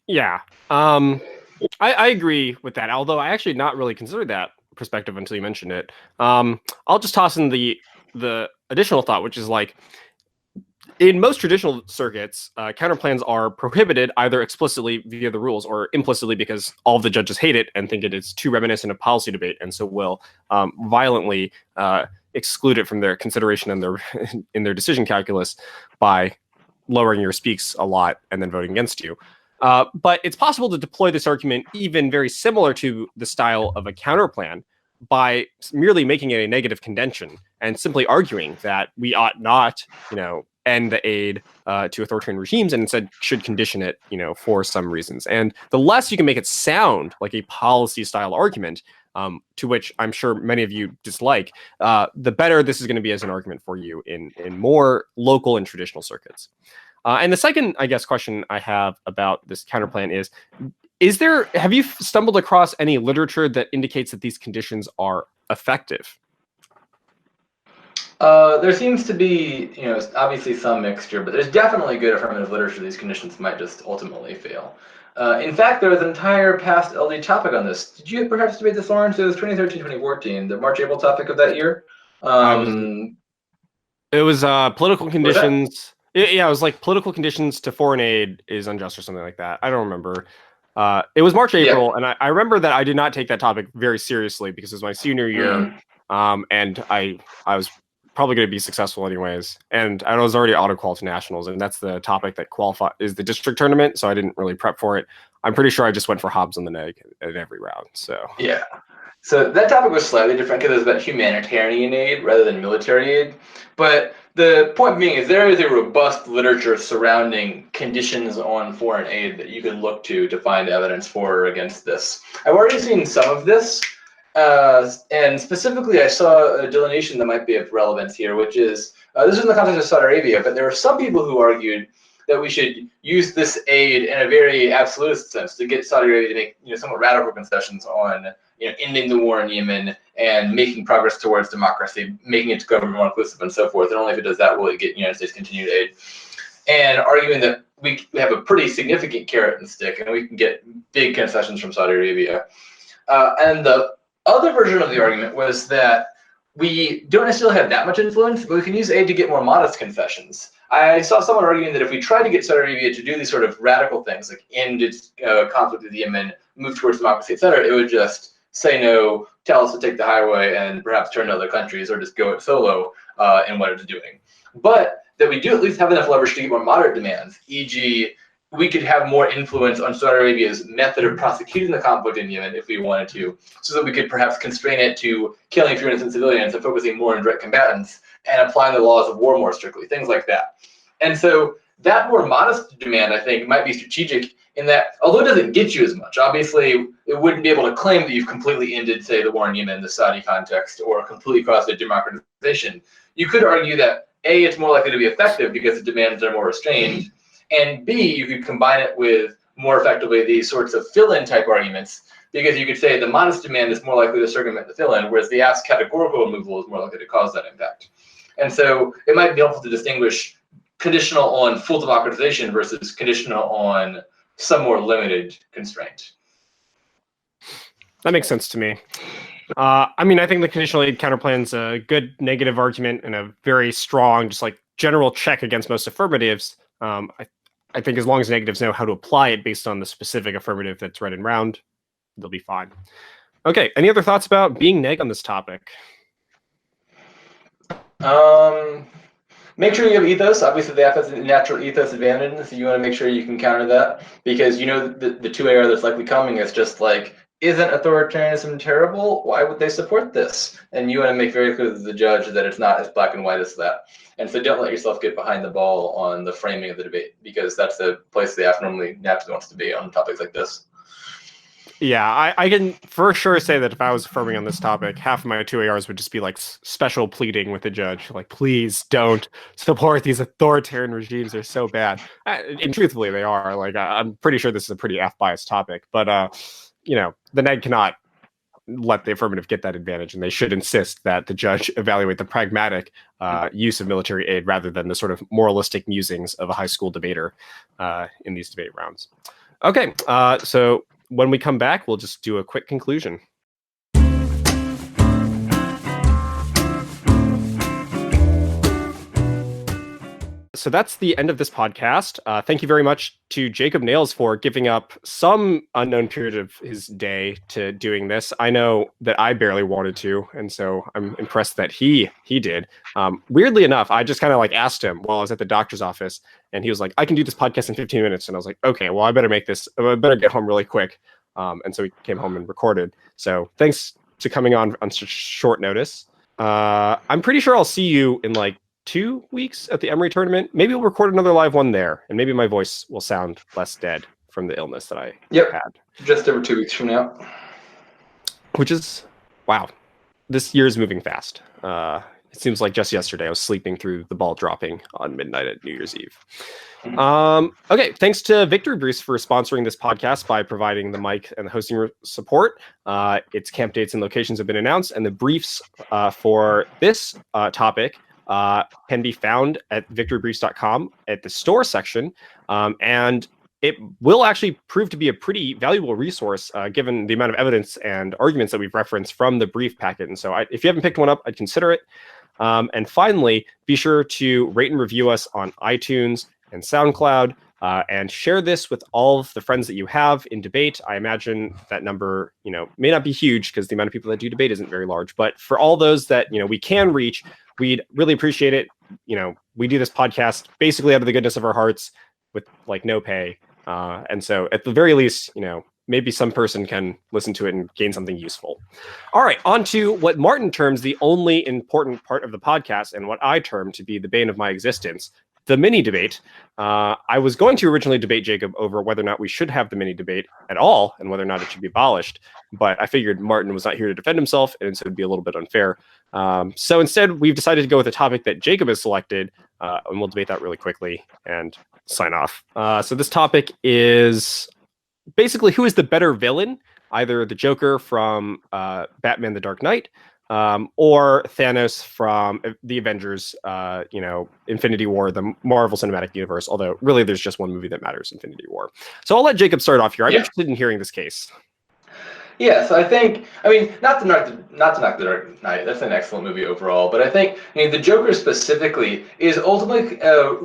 Speaker 1: Yeah, I agree with that, although I actually not really considered that perspective until you mentioned it. I'll just toss in the additional thought, which is like, in most traditional circuits, counterplans are prohibited either explicitly via the rules or implicitly because all of the judges hate it and think it is too reminiscent of policy debate, and so will violently exclude it from their consideration and in their decision calculus by lowering your speaks a lot and then voting against you. But it's possible to deploy this argument even very similar to the style of a counterplan by merely making it a negative contention and simply arguing that we ought not, end the aid to authoritarian regimes and instead should condition it, for some reasons. And the less you can make it sound like a policy style argument, to which I'm sure many of you dislike, the better this is going to be as an argument for you in more local and traditional circuits. And the second, I guess, question I have about this counterplan have you stumbled across any literature that indicates that these conditions are effective?
Speaker 2: There seems to be, obviously some mixture, but there's definitely good affirmative literature. These conditions might just ultimately fail. In fact, there was an entire past LD topic on this. Did you perhaps debate this, Lawrence? It was 2013-2014, the March-April topic of that year.
Speaker 1: It was political conditions. It was like political conditions to foreign aid is unjust or something like that. I don't remember. It was March, April, and I remember that I did not take that topic very seriously because it was my senior year, and I was probably going to be successful anyways. And I was already auto-qual to nationals, and that's the topic that is the district tournament, so I didn't really prep for it. I'm pretty sure I just went for Hobbs on the neg at every round. So
Speaker 2: yeah. So that topic was slightly different because it was about humanitarian aid rather than military aid. But the point being is there is a robust literature surrounding conditions on foreign aid that you can look to find evidence for or against this. I've already seen some of this. And specifically, I saw a delineation that might be of relevance here, which is, this is in the context of Saudi Arabia, but there were some people who argued that we should use this aid in a very absolutist sense to get Saudi Arabia to make somewhat radical concessions on ending the war in Yemen and making progress towards democracy, making its government more inclusive and so forth. And only if it does that will it get United States continued aid. And arguing that we have a pretty significant carrot and stick, and we can get big concessions from Saudi Arabia. And the other version of the argument was that we don't necessarily have that much influence, but we can use aid to get more modest concessions. I saw someone arguing that if we try to get Saudi Arabia to do these sort of radical things, like end its conflict with Yemen, move towards democracy, et cetera, it would just say no, tell us to take the highway, and perhaps turn to other countries, or just go it solo in what it's doing. But that we do at least have enough leverage to get more moderate demands, e.g., we could have more influence on Saudi Arabia's method of prosecuting the conflict in Yemen if we wanted to, so that we could perhaps constrain it to killing fewer innocent civilians and focusing more on direct combatants and applying the laws of war more strictly, things like that. And so that more modest demand, I think, might be strategic in that, although it doesn't get you as much, obviously it wouldn't be able to claim that you've completely ended, say, the war in Yemen in the Saudi context or completely caused a democratization. You could argue that, A, it's more likely to be effective because the demands are more restrained, And B, you could combine it with more effectively these sorts of fill-in type arguments, because you could say the modest demand is more likely to circumvent the fill-in, whereas the asked categorical removal is more likely to cause that impact. And so it might be helpful to distinguish conditional on full democratization versus conditional on some more limited constraint.
Speaker 1: That makes sense to me. I mean, I think the conditional aid counterplan's a good negative argument and a very strong, just like general check against most affirmatives. I think as long as negatives know how to apply it based on the specific affirmative that's read and round, they'll be fine. Okay, any other thoughts about being neg on this topic?
Speaker 2: Make sure you have ethos. Obviously, the F has a natural ethos advantage, so you want to make sure you can counter that, because you know the 2AR that's likely coming is just like, isn't authoritarianism terrible? Why would they support this? And you want to make very clear to the judge that it's not as black and white as that. And so don't let yourself get behind the ball on the framing of the debate, because that's the place the F normally naturally wants to be on topics like this.
Speaker 1: Yeah, I can for sure say that if I was affirming on this topic, half of my 2ARs would just be like special pleading with the judge. Like, please don't support these authoritarian regimes. They're so bad. And truthfully, they are. Like, I'm pretty sure this is a pretty F-biased topic. But, you know, the neg cannot let the affirmative get that advantage. And they should insist that the judge evaluate the pragmatic use of military aid rather than the sort of moralistic musings of a high school debater in these debate rounds. Okay, so when we come back, we'll just do a quick conclusion. So that's the end of this podcast. Thank you very much to Jacob Nails for giving up some unknown period of his day to doing this. I know that I barely wanted to, and so I'm impressed that he did. Weirdly enough, I just kind of like asked him while I was at the doctor's office, and he was like, "I can do this podcast in 15 minutes." And I was like, "Okay, well, I better get home really quick." And so he came home and recorded. So thanks to coming on such short notice. I'm pretty sure I'll see you in like 2 weeks at the Emory tournament. Maybe we'll record another live one there, and maybe my voice will sound less dead from the illness that I had.
Speaker 2: Just over 2 weeks from now.
Speaker 1: Which is, wow, this year is moving fast. It seems like just yesterday I was sleeping through the ball dropping on midnight at New Year's Eve. Okay, thanks to Victory Briefs for sponsoring this podcast by providing the mic and the hosting support. Its camp dates and locations have been announced, and the briefs for this topic can be found at victorybriefs.com at the store section. And it will actually prove to be a pretty valuable resource given the amount of evidence and arguments that we've referenced from the brief packet. And so if you haven't picked one up, I'd consider it. And finally, be sure to rate and review us on iTunes and SoundCloud, and share this with all of the friends that you have in debate. I imagine that number, may not be huge because the amount of people that do debate isn't very large. But for all those that, we can reach, we'd really appreciate it. We do this podcast basically out of the goodness of our hearts with like no pay. And so at the very least, maybe some person can listen to it and gain something useful. All right, on to what Martin terms the only important part of the podcast and what I term to be the bane of my existence, the mini debate. I was going to originally debate Jacob over whether or not we should have the mini debate at all and whether or not it should be abolished. But I figured Martin was not here to defend himself, and so it would be a little bit unfair. So instead, we've decided to go with a topic that Jacob has selected, and we'll debate that really quickly and sign off. So this topic is basically who is the better villain, either the Joker from Batman the Dark Knight, or Thanos from the Avengers, Infinity War, the Marvel Cinematic Universe, although really there's just one movie that matters, Infinity War. So I'll let Jacob start off here. I'm interested in hearing this case.
Speaker 2: Yeah, so not to knock the Dark Knight, that's an excellent movie overall, but I think the Joker specifically is ultimately a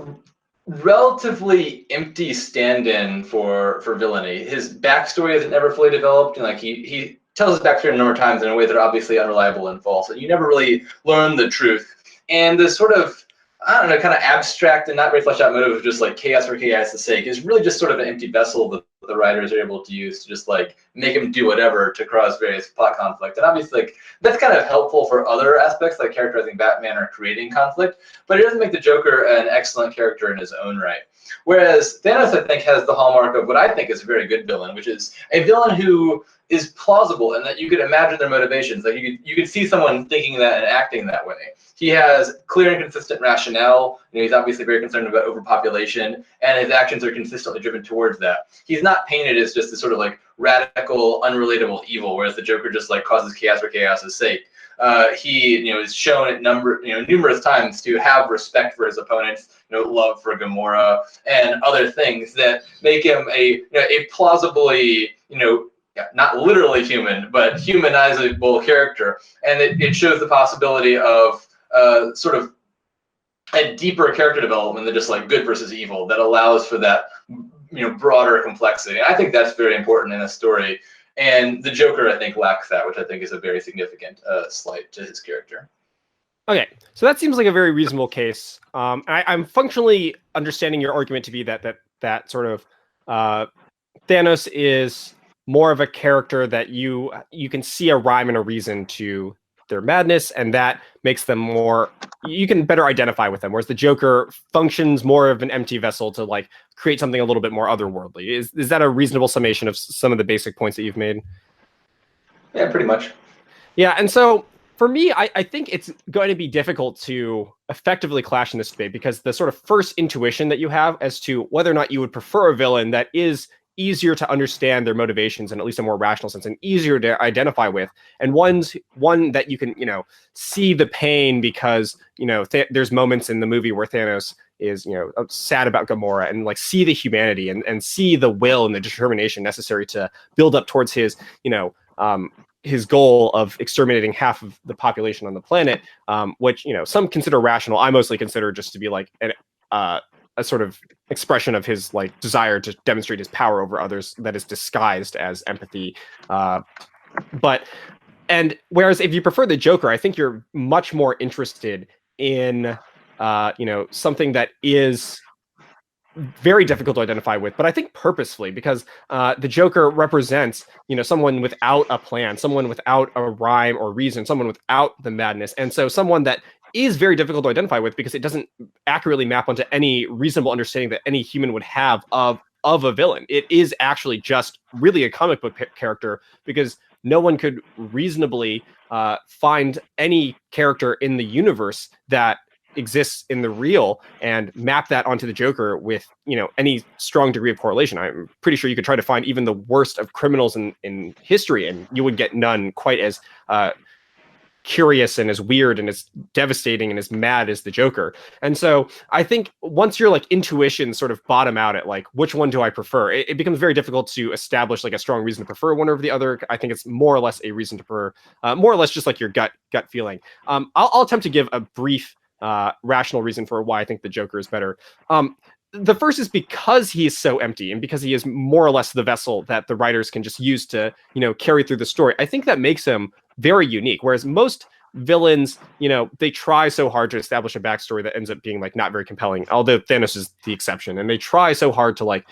Speaker 2: relatively empty stand-in for villainy. His backstory isn't never fully developed, and he tells his backstory a number of times in a way that are obviously unreliable and false, and you never really learn the truth. And this sort of, kind of abstract and not very fleshed out motive of just like chaos for chaos' sake is really just sort of an empty vessel that the writers are able to use to just like make him do whatever to cause various plot conflict. And obviously that's kind of helpful for other aspects like characterizing Batman or creating conflict, but it doesn't make the Joker an excellent character in his own right. Whereas Thanos, I think, has the hallmark of what I think is a very good villain, which is a villain who is plausible and that you could imagine their motivations. Like you could see someone thinking that and acting that way. He has clear and consistent rationale. He's obviously very concerned about overpopulation, and his actions are consistently driven towards that. He's not painted as just this sort of like radical, unrelatable evil, whereas the Joker just like causes chaos for chaos's sake. He, is shown at numerous times to have respect for his opponents, love for Gamora and other things that make him a plausibly, not literally human, but humanizable character. And it shows the possibility of sort of a deeper character development than just like good versus evil that allows for that, broader complexity. And I think that's very important in a story. And the Joker, I think, lacks that, which I think is a very significant slight to his character.
Speaker 1: Okay, so that seems like a very reasonable case. I'm functionally understanding your argument to be that sort of Thanos is more of a character that you can see a rhyme and a reason to their madness, and that makes them more, you can better identify with them, whereas the Joker functions more of an empty vessel to like create something a little bit more otherworldly. Is that a reasonable summation of some of the basic points that you've made?
Speaker 2: Yeah, pretty much.
Speaker 1: Yeah, and so for me, I think it's going to be difficult to effectively clash in this debate because the sort of first intuition that you have as to whether or not you would prefer a villain that is easier to understand their motivations in at least a more rational sense and easier to identify with, and one that you can see the pain because there's moments in the movie where Thanos is sad about Gamora and like see the humanity and see the will and the determination necessary to build up towards his his goal of exterminating half of the population on the planet, which some consider rational. I mostly consider just to be like a sort of expression of his like desire to demonstrate his power over others that is disguised as empathy. And whereas if you prefer the Joker, I think you're much more interested in something that is very difficult to identify with, but I think purposefully, because the Joker represents, someone without a plan, someone without a rhyme or reason, someone without the madness, and so someone that is very difficult to identify with because it doesn't accurately map onto any reasonable understanding that any human would have of a villain. It is actually just really a comic book character because no one could reasonably find any character in the universe that exists in the real and map that onto the Joker with any strong degree of correlation. I'm pretty sure you could try to find even the worst of criminals in history and you would get none quite as curious and as weird and as devastating and as mad as the Joker. And so I think once your like intuition sort of bottom out at like which one do I prefer, it becomes very difficult to establish like a strong reason to prefer one over the other. I think it's more or less a reason to prefer, more or less just like your gut feeling. I'll attempt to give a brief rational reason for why I think the Joker is better. The first is because he is so empty and because he is more or less the vessel that the writers can just use to, carry through the story. I think that makes him very unique. Whereas most villains, they try so hard to establish a backstory that ends up being like not very compelling, although Thanos is the exception. And they try so hard to like,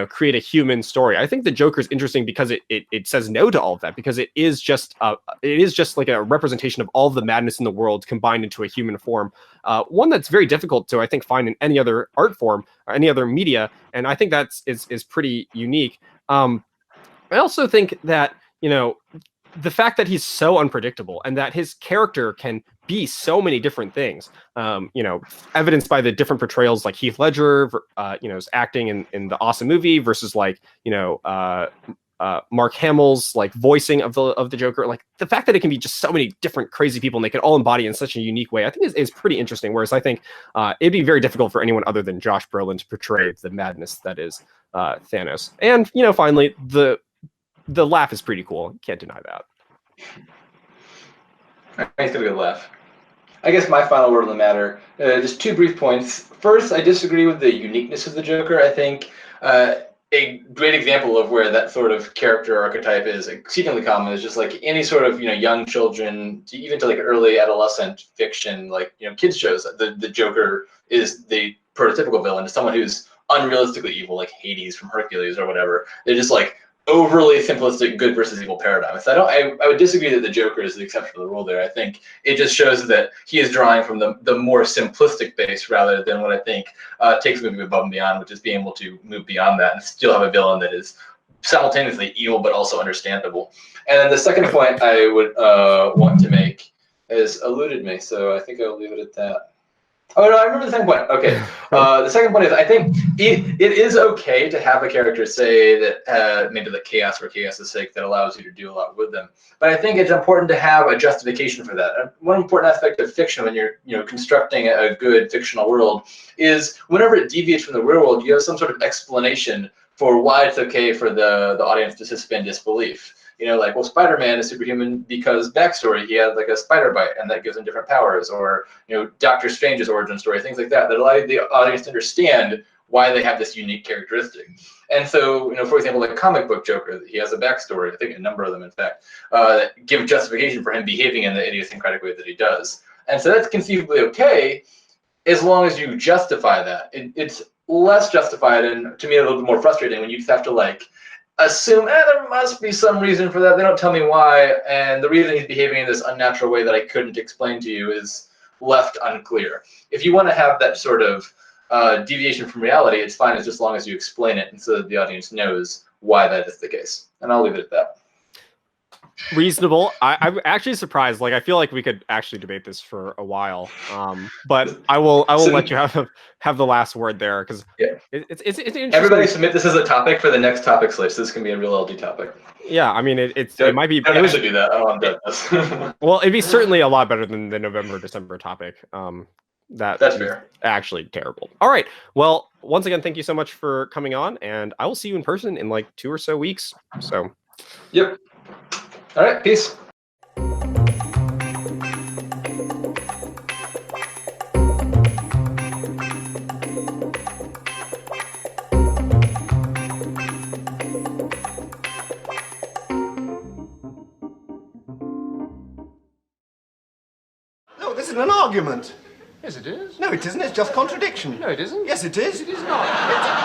Speaker 1: create a human story. I think the Joker is interesting because it says no to all of that, because it is just like a representation of all of the madness in the world combined into a human form. One that's very difficult to, I think, find in any other art form or any other media. And I think that's is pretty unique. I also think that, the fact that he's so unpredictable and that his character can be so many different things, evidenced by the different portrayals, like Heath Ledger, is acting in the Awesome movie versus like, Mark Hamill's like voicing of the Joker. Like the fact that it can be just so many different crazy people and they can all embody in such a unique way, I think is pretty interesting. Whereas I think it'd be very difficult for anyone other than Josh Brolin to portray the madness that is Thanos. And finally, the laugh is pretty cool. Can't deny that.
Speaker 2: Nice, got a good laugh. I guess my final word on the matter, just two brief points. First, I disagree with the uniqueness of the Joker. I think a great example of where that sort of character archetype is exceedingly common is just like any sort of young children, even to like early adolescent fiction, like kids shows. The Joker is the prototypical villain, is someone who's unrealistically evil, like Hades from Hercules or whatever. They're just like overly simplistic good versus evil paradigm. So I would disagree that the Joker is the exception to the rule there. I think it just shows that he is drawing from the more simplistic base rather than what I think takes the movie above and beyond, which is being able to move beyond that and still have a villain that is simultaneously evil but also understandable. And then the second point I would want to make is eluded me, so I think I'll leave it at that. Oh no, I remember the second point. Okay, the second point is I think it is okay to have a character say that maybe the chaos for chaos' sake that allows you to do a lot with them. But I think it's important to have a justification for that. One important aspect of fiction when you're constructing a good fictional world is whenever it deviates from the real world, you have some sort of explanation for why it's okay for the audience to suspend disbelief. Like, well, Spider-Man is superhuman because backstory, he had like a spider bite and that gives him different powers, or, Doctor Strange's origin story, things like that allow the audience to understand why they have this unique characteristic. And so, for example, like comic book Joker, he has a backstory, I think a number of them, in fact, that give justification for him behaving in the idiosyncratic way that he does. And so that's conceivably okay, as long as you justify that. It's less justified and, to me, a little bit more frustrating when you just have to, like, assume, there must be some reason for that. They don't tell me why, and the reason he's behaving in this unnatural way that I couldn't explain to you is left unclear. If you want to have that sort of deviation from reality, it's fine as long as you explain it and so that the audience knows why that is the case. And I'll leave it at that.
Speaker 1: Reasonable. I'm actually surprised. Like, I feel like we could actually debate this for a while. But I will let you have the last word there, because it's interesting.
Speaker 2: Everybody submit this as a topic for the next topic slate. So this can be a real LD topic.
Speaker 1: Yeah, I mean it might be.
Speaker 2: Don't actually do that. I don't want to.
Speaker 1: Well, it'd be certainly a lot better than the November-December topic. That's
Speaker 2: fair.
Speaker 1: Actually terrible. All right. Well, once again, thank you so much for coming on, and I will see you in person in like 2 or so weeks. So.
Speaker 2: Yep. All right, peace.
Speaker 3: No, this isn't an argument.
Speaker 4: Yes, it is.
Speaker 3: No, it isn't. It's just contradiction.
Speaker 4: No, it isn't.
Speaker 3: Yes, it is.
Speaker 4: It is not.